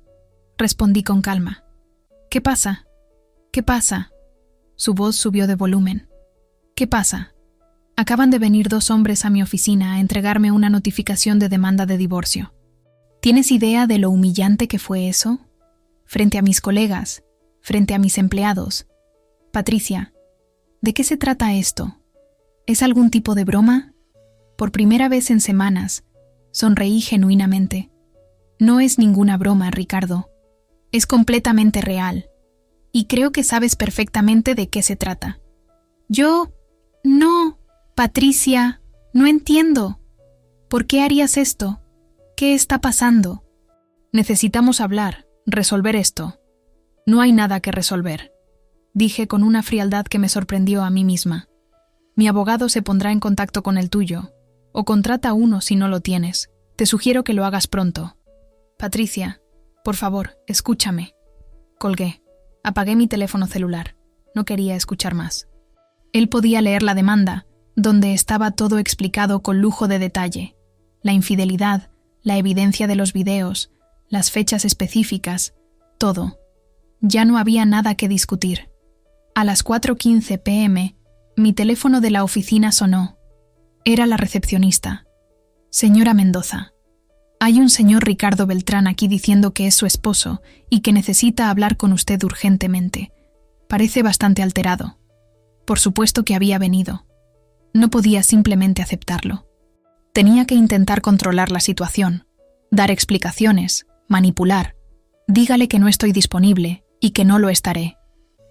respondí con calma. «¿Qué pasa? ¿Qué pasa?». Su voz subió de volumen. ¿Qué pasa? Acaban de venir 2 hombres a mi oficina a entregarme una notificación de demanda de divorcio. ¿Tienes idea de lo humillante que fue eso? Frente a mis colegas, frente a mis empleados. Patricia, ¿de qué se trata esto? ¿Es algún tipo de broma? Por primera vez en semanas, sonreí genuinamente. No es ninguna broma, Ricardo. Es completamente real. Y creo que sabes perfectamente de qué se trata. No, Patricia, no entiendo. ¿Por qué harías esto? ¿Qué está pasando? Necesitamos hablar, resolver esto. No hay nada que resolver, dije con una frialdad que me sorprendió a mí misma. Mi abogado se pondrá en contacto con el tuyo, o contrata uno si no lo tienes. Te sugiero que lo hagas pronto. Patricia, por favor, escúchame. Colgué. Apagué mi teléfono celular. No quería escuchar más. Él podía leer la demanda, donde estaba todo explicado con lujo de detalle. La infidelidad, la evidencia de los videos, las fechas específicas, todo. Ya no había nada que discutir. A las 4:15 p.m., mi teléfono de la oficina sonó. Era la recepcionista. Señora Mendoza, hay un señor Ricardo Beltrán aquí diciendo que es su esposo y que necesita hablar con usted urgentemente. Parece bastante alterado. Por supuesto que había venido. No podía simplemente aceptarlo. Tenía que intentar controlar la situación, dar explicaciones, manipular. Dígale que no estoy disponible y que no lo estaré.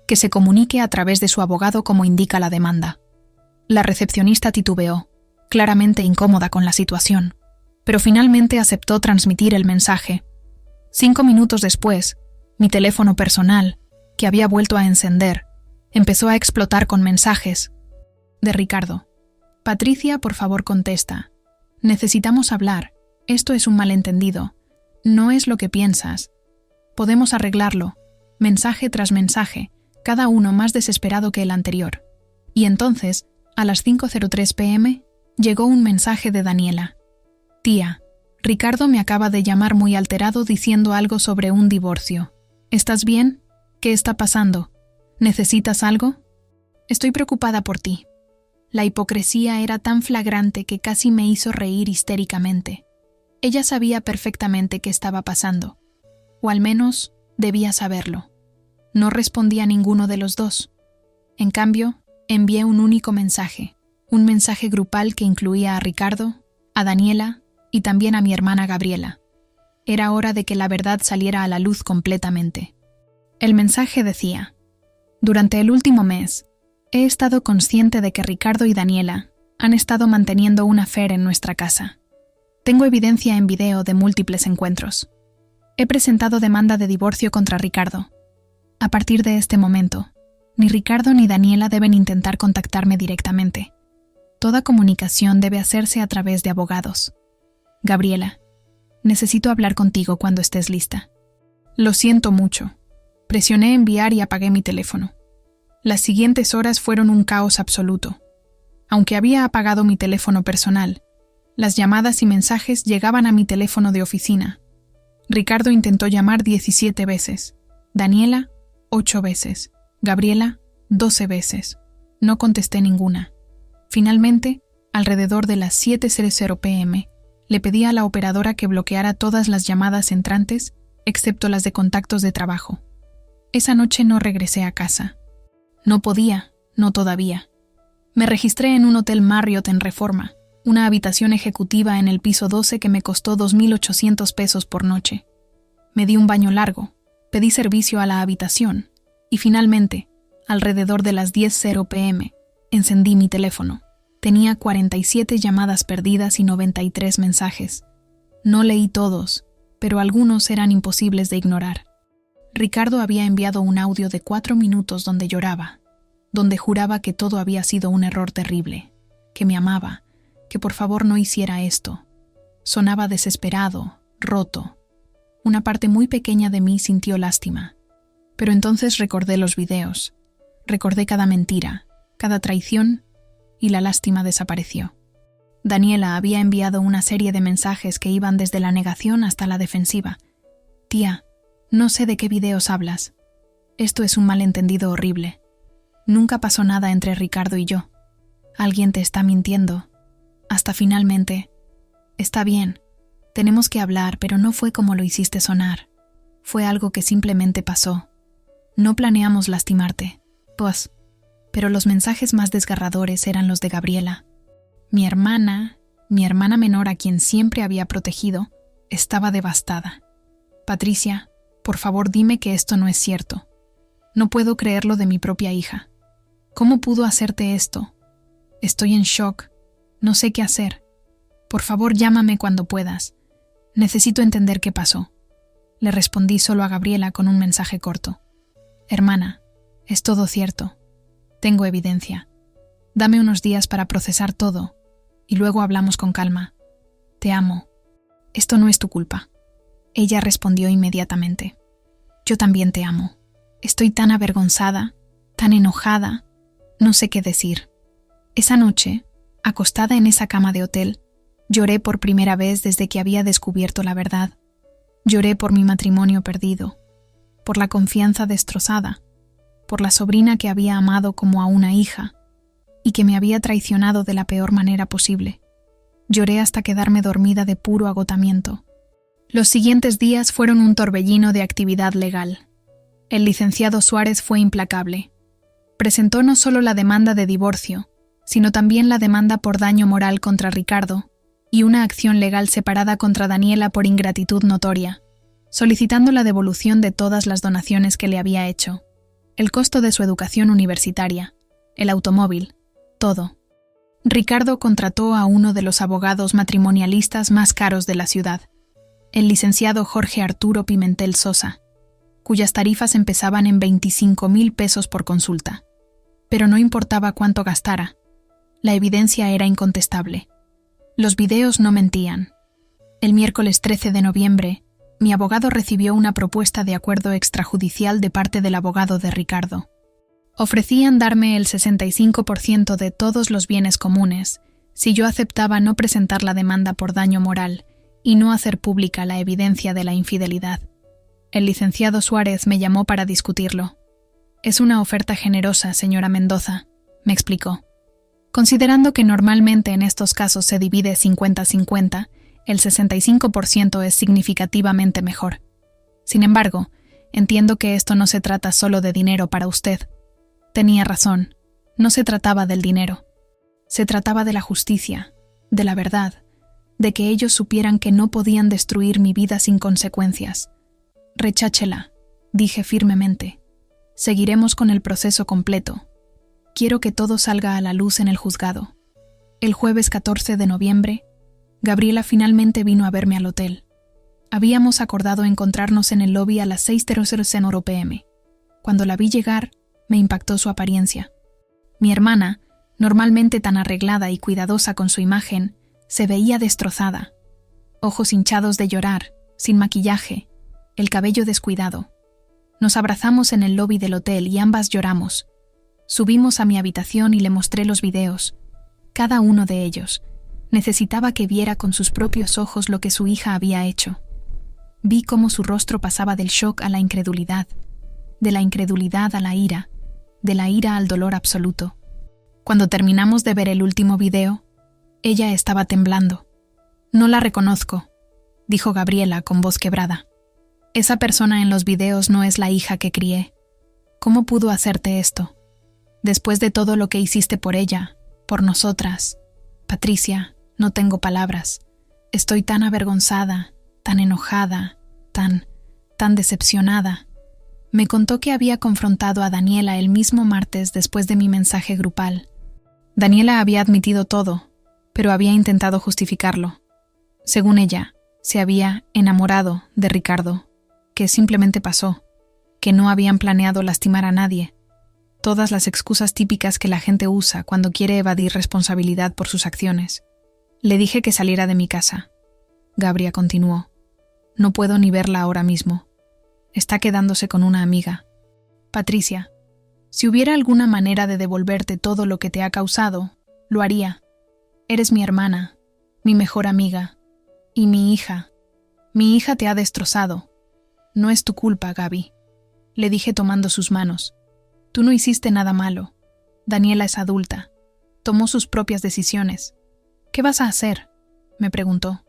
Que se comunique a través de su abogado como indica la demanda. La recepcionista titubeó, claramente incómoda con la situación, pero finalmente aceptó transmitir el mensaje. 5 minutos después, mi teléfono personal, que había vuelto a encender, empezó a explotar con mensajes. De Ricardo. Patricia, por favor, contesta. Necesitamos hablar. Esto es un malentendido. No es lo que piensas. Podemos arreglarlo. Mensaje tras mensaje, cada uno más desesperado que el anterior. Y entonces, a las 5:03 p.m., llegó un mensaje de Daniela. Tía, Ricardo me acaba de llamar muy alterado diciendo algo sobre un divorcio. ¿Estás bien? ¿Qué está pasando? ¿Necesitas algo? Estoy preocupada por ti. La hipocresía era tan flagrante que casi me hizo reír histéricamente. Ella sabía perfectamente qué estaba pasando, o al menos debía saberlo. No respondía a ninguno de los dos. En cambio, envié un único mensaje, un mensaje grupal que incluía a Ricardo, a Daniela y también a mi hermana Gabriela. Era hora de que la verdad saliera a la luz completamente. El mensaje decía: durante el último mes, he estado consciente de que Ricardo y Daniela han estado manteniendo un affair en nuestra casa. Tengo evidencia en video de múltiples encuentros. He presentado demanda de divorcio contra Ricardo. A partir de este momento, ni Ricardo ni Daniela deben intentar contactarme directamente. Toda comunicación debe hacerse a través de abogados. Gabriela, necesito hablar contigo cuando estés lista. Lo siento mucho. Presioné enviar y apagué mi teléfono. Las siguientes horas fueron un caos absoluto. Aunque había apagado mi teléfono personal, las llamadas y mensajes llegaban a mi teléfono de oficina. Ricardo intentó llamar 17 veces, Daniela 8 veces, Gabriela 12 veces. No contesté ninguna. Finalmente, alrededor de las 7:00 p.m., le pedí a la operadora que bloqueara todas las llamadas entrantes, excepto las de contactos de trabajo. Esa noche no regresé a casa. No podía, no todavía. Me registré en un hotel Marriott en Reforma, una habitación ejecutiva en el piso 12 que me costó 2.800 pesos por noche. Me di un baño largo, pedí servicio a la habitación y finalmente, alrededor de las 10:00 p.m., encendí mi teléfono. Tenía 47 llamadas perdidas y 93 mensajes. No leí todos, pero algunos eran imposibles de ignorar. Ricardo había enviado un audio de 4 minutos donde lloraba, donde juraba que todo había sido un error terrible, que me amaba, que por favor no hiciera esto. Sonaba desesperado, roto. Una parte muy pequeña de mí sintió lástima. Pero entonces recordé los videos, recordé cada mentira, cada traición, y la lástima desapareció. Daniela había enviado una serie de mensajes que iban desde la negación hasta la defensiva. Tía, no sé de qué videos hablas. Esto es un malentendido horrible. Nunca pasó nada entre Ricardo y yo. Alguien te está mintiendo. Hasta finalmente, está bien, tenemos que hablar, pero no fue como lo hiciste sonar. Fue algo que simplemente pasó. No planeamos lastimarte, pues, pero los mensajes más desgarradores eran los de Gabriela. Mi hermana menor a quien siempre había protegido, estaba devastada. Patricia, por favor dime que esto no es cierto. No puedo creerlo de mi propia hija. ¿Cómo pudo hacerte esto? Estoy en shock. No sé qué hacer. Por favor, llámame cuando puedas. Necesito entender qué pasó. Le respondí solo a Gabriela con un mensaje corto. Hermana, es todo cierto. Tengo evidencia. Dame unos días para procesar todo y luego hablamos con calma. Te amo. Esto no es tu culpa. Ella respondió inmediatamente. Yo también te amo. Estoy tan avergonzada, tan enojada. No sé qué decir. Esa noche, acostada en esa cama de hotel, lloré por primera vez desde que había descubierto la verdad. Lloré por mi matrimonio perdido, por la confianza destrozada, por la sobrina que había amado como a una hija y que me había traicionado de la peor manera posible. Lloré hasta quedarme dormida de puro agotamiento. Los siguientes días fueron un torbellino de actividad legal. El licenciado Suárez fue implacable. Presentó no solo la demanda de divorcio, sino también la demanda por daño moral contra Ricardo y una acción legal separada contra Daniela por ingratitud notoria, solicitando la devolución de todas las donaciones que le había hecho, el costo de su educación universitaria, el automóvil, todo. Ricardo contrató a uno de los abogados matrimonialistas más caros de la ciudad, el licenciado Jorge Arturo Pimentel Sosa, cuyas tarifas empezaban en 25,000 pesos por consulta. Pero no importaba cuánto gastara. La evidencia era incontestable. Los videos no mentían. El miércoles 13 de noviembre, mi abogado recibió una propuesta de acuerdo extrajudicial de parte del abogado de Ricardo. Ofrecían darme el 65% de todos los bienes comunes si yo aceptaba no presentar la demanda por daño moral y no hacer pública la evidencia de la infidelidad. El licenciado Suárez me llamó para discutirlo. Es una oferta generosa, señora Mendoza, me explicó. Considerando que normalmente en estos casos se divide 50-50, el 65% es significativamente mejor. Sin embargo, entiendo que esto no se trata solo de dinero para usted. Tenía razón, no se trataba del dinero. Se trataba de la justicia, de la verdad, de que ellos supieran que no podían destruir mi vida sin consecuencias. Recháchela, dije firmemente. Seguiremos con el proceso completo. Quiero que todo salga a la luz en el juzgado. El jueves 14 de noviembre, Gabriela finalmente vino a verme al hotel. Habíamos acordado encontrarnos en el lobby a las 6:00 p.m. Cuando la vi llegar, me impactó su apariencia. Mi hermana, normalmente tan arreglada y cuidadosa con su imagen, se veía destrozada. Ojos hinchados de llorar, sin maquillaje, el cabello descuidado. Nos abrazamos en el lobby del hotel y ambas lloramos. Subimos a mi habitación y le mostré los videos. Cada uno de ellos. Necesitaba que viera con sus propios ojos lo que su hija había hecho. Vi cómo su rostro pasaba del shock a la incredulidad, de la incredulidad a la ira, de la ira al dolor absoluto. Cuando terminamos de ver el último video, ella estaba temblando. No la reconozco, dijo Gabriela con voz quebrada. Esa persona en los videos no es la hija que crié. ¿Cómo pudo hacerte esto? Después de todo lo que hiciste por ella, por nosotras. Patricia, no tengo palabras. Estoy tan avergonzada, tan enojada, tan decepcionada. Me contó que había confrontado a Daniela el mismo martes después de mi mensaje grupal. Daniela había admitido todo, pero había intentado justificarlo. Según ella, se había enamorado de Ricardo, que simplemente pasó, que no habían planeado lastimar a nadie. Todas las excusas típicas que la gente usa cuando quiere evadir responsabilidad por sus acciones. Le dije que saliera de mi casa. Gabriela continuó. No puedo ni verla ahora mismo. Está quedándose con una amiga. Patricia, si hubiera alguna manera de devolverte todo lo que te ha causado, lo haría. Eres mi hermana, mi mejor amiga, y mi hija. Mi hija te ha destrozado. No es tu culpa, Gaby, le dije tomando sus manos. Tú no hiciste nada malo. Daniela es adulta. Tomó sus propias decisiones. ¿Qué vas a hacer?, me preguntó.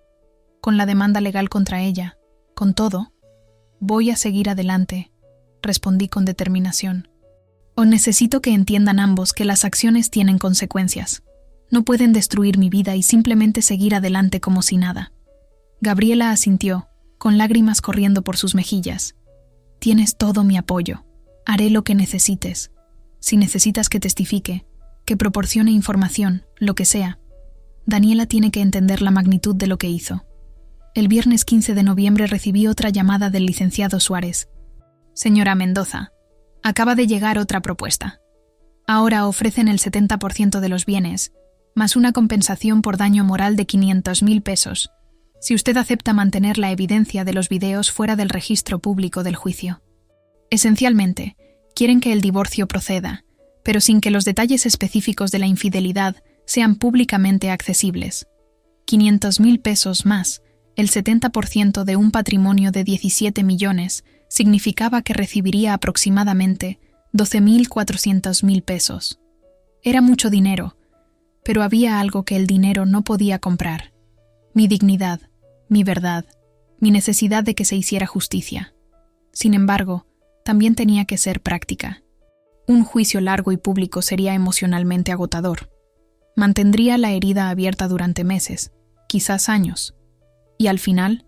Con la demanda legal contra ella, con todo, voy a seguir adelante, respondí con determinación. O necesito que entiendan ambos que las acciones tienen consecuencias. No pueden destruir mi vida y simplemente seguir adelante como si nada. Gabriela asintió, con lágrimas corriendo por sus mejillas. Tienes todo mi apoyo. Haré lo que necesites. Si necesitas que testifique, que proporcione información, lo que sea. Daniela tiene que entender la magnitud de lo que hizo. El viernes 15 de noviembre recibí otra llamada del licenciado Suárez. Señora Mendoza, acaba de llegar otra propuesta. Ahora ofrecen el 70% de los bienes, más una compensación por daño moral de 500.000 pesos, si usted acepta mantener la evidencia de los videos fuera del registro público del juicio. Esencialmente, quieren que el divorcio proceda, pero sin que los detalles específicos de la infidelidad sean públicamente accesibles. 500.000 pesos más, el 70% de un patrimonio de 17 millones, significaba que recibiría aproximadamente 12.400.000 pesos. Era mucho dinero, pero había algo que el dinero no podía comprar: mi dignidad, mi verdad, mi necesidad de que se hiciera justicia. Sin embargo, también tenía que ser práctica. Un juicio largo y público sería emocionalmente agotador. Mantendría la herida abierta durante meses, quizás años. Y al final,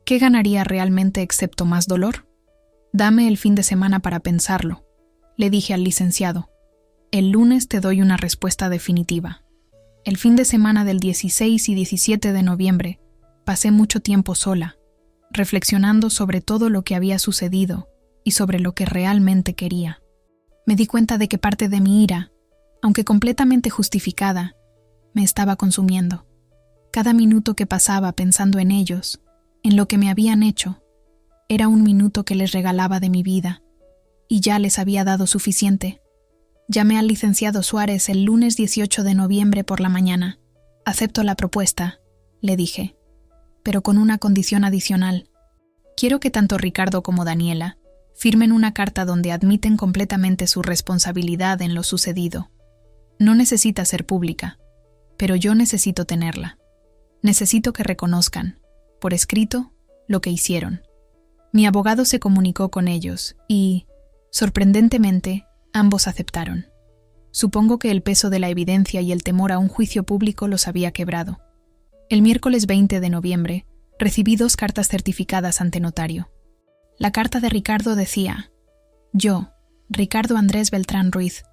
¿qué ganaría realmente excepto más dolor? Dame el fin de semana para pensarlo, le dije al licenciado. El lunes te doy una respuesta definitiva. El fin de semana del 16 y 17 de noviembre pasé mucho tiempo sola, reflexionando sobre todo lo que había sucedido y sobre lo que realmente quería. Me di cuenta de que parte de mi ira, aunque completamente justificada, me estaba consumiendo. Cada minuto que pasaba pensando en ellos, en lo que me habían hecho, era un minuto que les regalaba de mi vida, y ya les había dado suficiente. Llamé al licenciado Suárez el lunes 18 de noviembre por la mañana. Acepto la propuesta, le dije, pero con una condición adicional. Quiero que tanto Ricardo como Daniela firmen una carta donde admiten completamente su responsabilidad en lo sucedido. No necesita ser pública, pero yo necesito tenerla. Necesito que reconozcan, por escrito, lo que hicieron. Mi abogado se comunicó con ellos y, sorprendentemente, ambos aceptaron. Supongo que el peso de la evidencia y el temor a un juicio público los había quebrado. El miércoles 20 de noviembre, recibí 2 cartas certificadas ante notario. La carta de Ricardo decía: yo, Ricardo Andrés Beltrán Ruiz,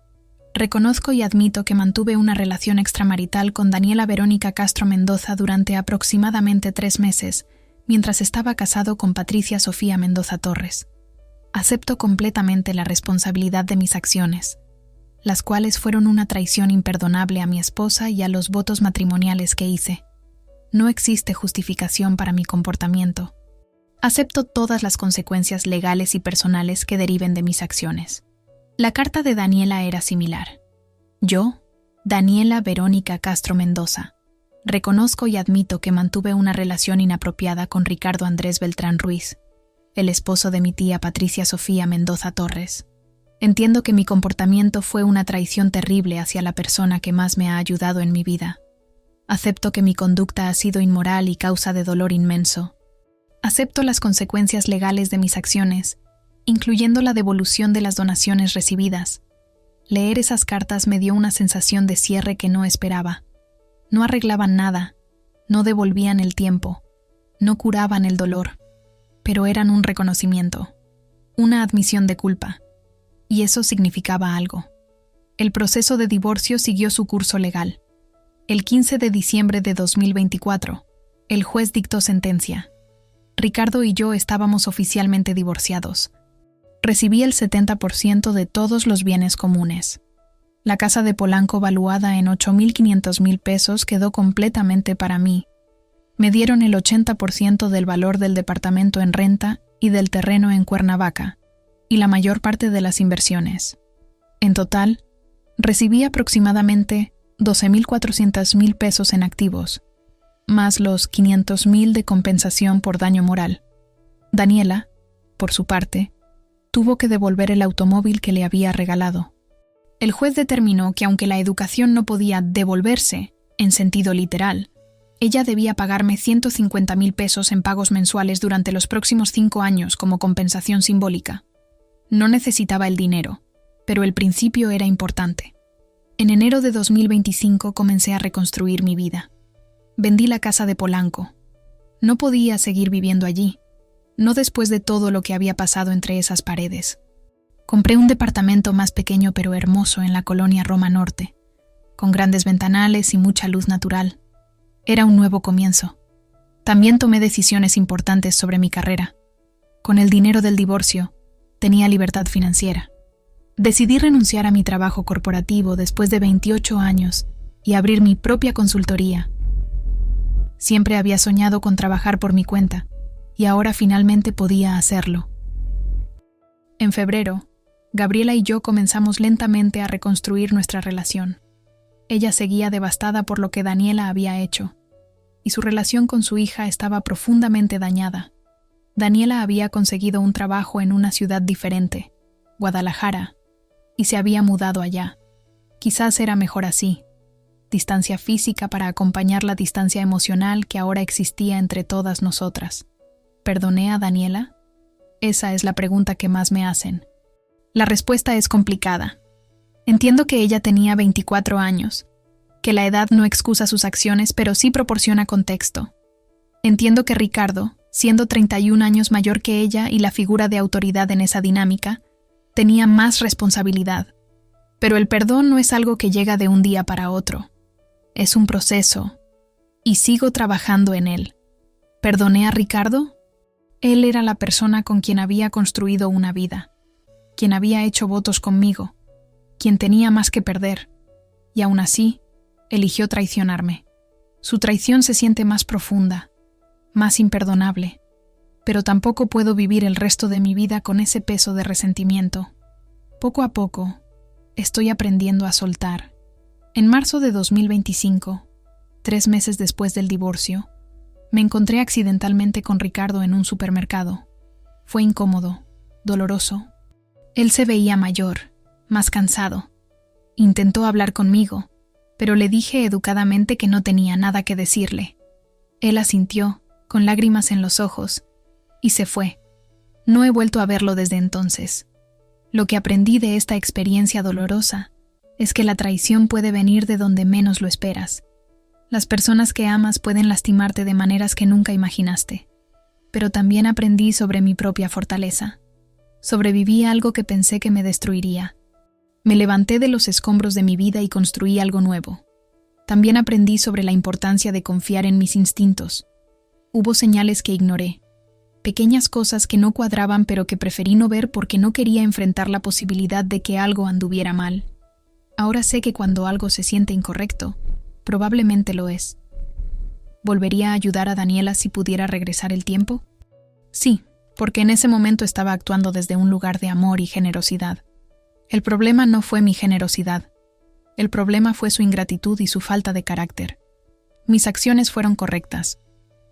reconozco y admito que mantuve una relación extramarital con Daniela Verónica Castro Mendoza durante aproximadamente 3 meses, mientras estaba casado con Patricia Sofía Mendoza Torres. Acepto completamente la responsabilidad de mis acciones, las cuales fueron una traición imperdonable a mi esposa y a los votos matrimoniales que hice. No existe justificación para mi comportamiento. Acepto todas las consecuencias legales y personales que deriven de mis acciones. La carta de Daniela era similar. Yo, Daniela Verónica Castro Mendoza, reconozco y admito que mantuve una relación inapropiada con Ricardo Andrés Beltrán Ruiz, el esposo de mi tía Patricia Sofía Mendoza Torres. Entiendo que mi comportamiento fue una traición terrible hacia la persona que más me ha ayudado en mi vida. Acepto que mi conducta ha sido inmoral y causa de dolor inmenso. Acepto las consecuencias legales de mis acciones, incluyendo la devolución de las donaciones recibidas. Leer esas cartas me dio una sensación de cierre que no esperaba. No arreglaban nada, no devolvían el tiempo, no curaban el dolor, pero eran un reconocimiento, una admisión de culpa, y eso significaba algo. El proceso de divorcio siguió su curso legal. El 15 de diciembre de 2024, el juez dictó sentencia. Ricardo y yo estábamos oficialmente divorciados. Recibí el 70% de todos los bienes comunes. La casa de Polanco, valuada en 8.500.000 pesos, quedó completamente para mí. Me dieron el 80% del valor del departamento en renta y del terreno en Cuernavaca, y la mayor parte de las inversiones. En total, recibí aproximadamente 12.400.000 pesos en activos, más los 500.000 de compensación por daño moral. Daniela, por su parte, tuvo que devolver el automóvil que le había regalado. El juez determinó que aunque la educación no podía devolverse, en sentido literal, ella debía pagarme 150,000 pesos en pagos mensuales durante los próximos 5 años como compensación simbólica. No necesitaba el dinero, pero el principio era importante. En enero de 2025 comencé a reconstruir mi vida. Vendí la casa de Polanco. No podía seguir viviendo allí, no después de todo lo que había pasado entre esas paredes. Compré un departamento más pequeño pero hermoso en la colonia Roma Norte, con grandes ventanales y mucha luz natural. Era un nuevo comienzo. También tomé decisiones importantes sobre mi carrera. Con el dinero del divorcio, tenía libertad financiera. Decidí renunciar a mi trabajo corporativo después de 28 años y abrir mi propia consultoría. Siempre había soñado con trabajar por mi cuenta, y ahora finalmente podía hacerlo. En febrero, Gabriela y yo comenzamos lentamente a reconstruir nuestra relación. Ella seguía devastada por lo que Daniela había hecho, y su relación con su hija estaba profundamente dañada. Daniela había conseguido un trabajo en una ciudad diferente, Guadalajara, y se había mudado allá. Quizás era mejor así. Distancia física para acompañar la distancia emocional que ahora existía entre todas nosotras. ¿Perdoné a Daniela? Esa es la pregunta que más me hacen. La respuesta es complicada. Entiendo que ella tenía 24 años, que la edad no excusa sus acciones, pero sí proporciona contexto. Entiendo que Ricardo, siendo 31 años mayor que ella y la figura de autoridad en esa dinámica, tenía más responsabilidad. Pero el perdón no es algo que llega de un día para otro. Es un proceso, y sigo trabajando en él. ¿Perdoné a Ricardo? Él era la persona con quien había construido una vida, quien había hecho votos conmigo, quien tenía más que perder, y aún así, eligió traicionarme. Su traición se siente más profunda, más imperdonable, pero tampoco puedo vivir el resto de mi vida con ese peso de resentimiento. Poco a poco, estoy aprendiendo a soltar. En marzo de 2025, 3 meses después del divorcio, me encontré accidentalmente con Ricardo en un supermercado. Fue incómodo, doloroso. Él se veía mayor, más cansado. Intentó hablar conmigo, pero le dije educadamente que no tenía nada que decirle. Él asintió, con lágrimas en los ojos, y se fue. No he vuelto a verlo desde entonces. Lo que aprendí de esta experiencia dolorosa es que la traición puede venir de donde menos lo esperas. Las personas que amas pueden lastimarte de maneras que nunca imaginaste. Pero también aprendí sobre mi propia fortaleza. Sobreviví a algo que pensé que me destruiría. Me levanté de los escombros de mi vida y construí algo nuevo. También aprendí sobre la importancia de confiar en mis instintos. Hubo señales que ignoré. Pequeñas cosas que no cuadraban pero que preferí no ver porque no quería enfrentar la posibilidad de que algo anduviera mal. Ahora sé que cuando algo se siente incorrecto, probablemente lo es. ¿Volvería a ayudar a Daniela si pudiera regresar el tiempo? Sí, porque en ese momento estaba actuando desde un lugar de amor y generosidad. El problema no fue mi generosidad. El problema fue su ingratitud y su falta de carácter. Mis acciones fueron correctas.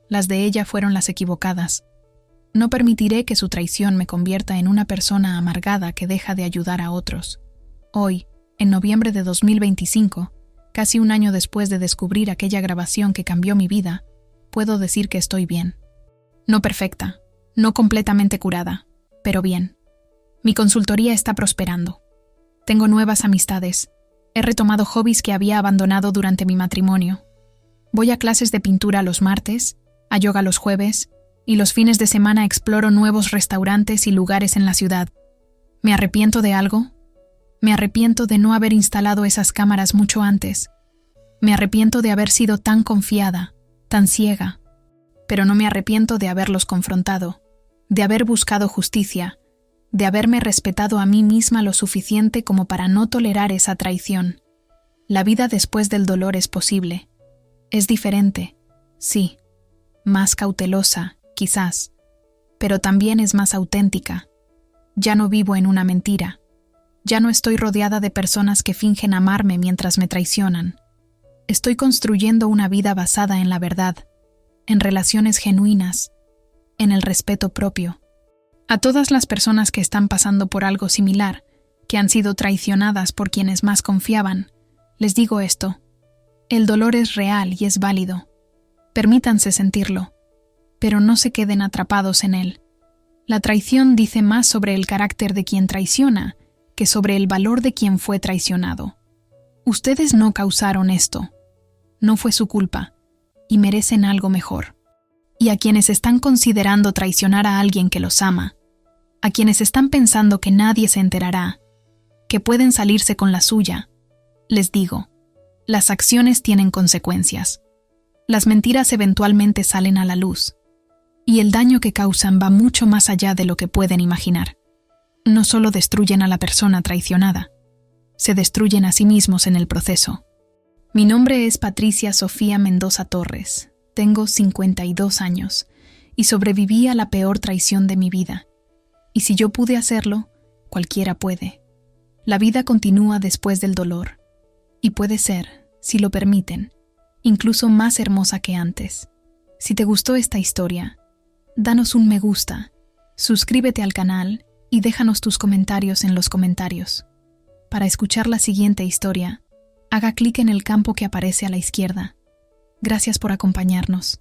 Las de ella fueron las equivocadas. No permitiré que su traición me convierta en una persona amargada que deja de ayudar a otros. Hoy, en noviembre de 2025, casi un año después de descubrir aquella grabación que cambió mi vida, puedo decir que estoy bien. No perfecta, no completamente curada, pero bien. Mi consultoría está prosperando. Tengo nuevas amistades. He retomado hobbies que había abandonado durante mi matrimonio. Voy a clases de pintura los martes, a yoga los jueves, y los fines de semana exploro nuevos restaurantes y lugares en la ciudad. ¿Me arrepiento de algo? Me arrepiento de no haber instalado esas cámaras mucho antes. Me arrepiento de haber sido tan confiada, tan ciega. Pero no me arrepiento de haberlos confrontado, de haber buscado justicia, de haberme respetado a mí misma lo suficiente como para no tolerar esa traición. La vida después del dolor es posible. Es diferente, sí. Más cautelosa, quizás. Pero también es más auténtica. Ya no vivo en una mentira. Ya no estoy rodeada de personas que fingen amarme mientras me traicionan. Estoy construyendo una vida basada en la verdad, en relaciones genuinas, en el respeto propio. A todas las personas que están pasando por algo similar, que han sido traicionadas por quienes más confiaban, les digo esto: el dolor es real y es válido. Permítanse sentirlo, pero no se queden atrapados en él. La traición dice más sobre el carácter de quien traiciona que sobre el valor de quien fue traicionado. Ustedes no causaron esto. No fue su culpa, y merecen algo mejor. Y a quienes están considerando traicionar a alguien que los ama, a quienes están pensando que nadie se enterará, que pueden salirse con la suya, les digo: las acciones tienen consecuencias. Las mentiras eventualmente salen a la luz, y el daño que causan va mucho más allá de lo que pueden imaginar. No solo destruyen a la persona traicionada, se destruyen a sí mismos en el proceso. Mi nombre es Patricia Sofía Mendoza Torres, tengo 52 años y sobreviví a la peor traición de mi vida. Y si yo pude hacerlo, cualquiera puede. La vida continúa después del dolor, y puede ser, si lo permiten, incluso más hermosa que antes. Si te gustó esta historia, danos un me gusta, suscríbete al canal y déjanos tus comentarios en los comentarios. Para escuchar la siguiente historia, haga clic en el campo que aparece a la izquierda. Gracias por acompañarnos.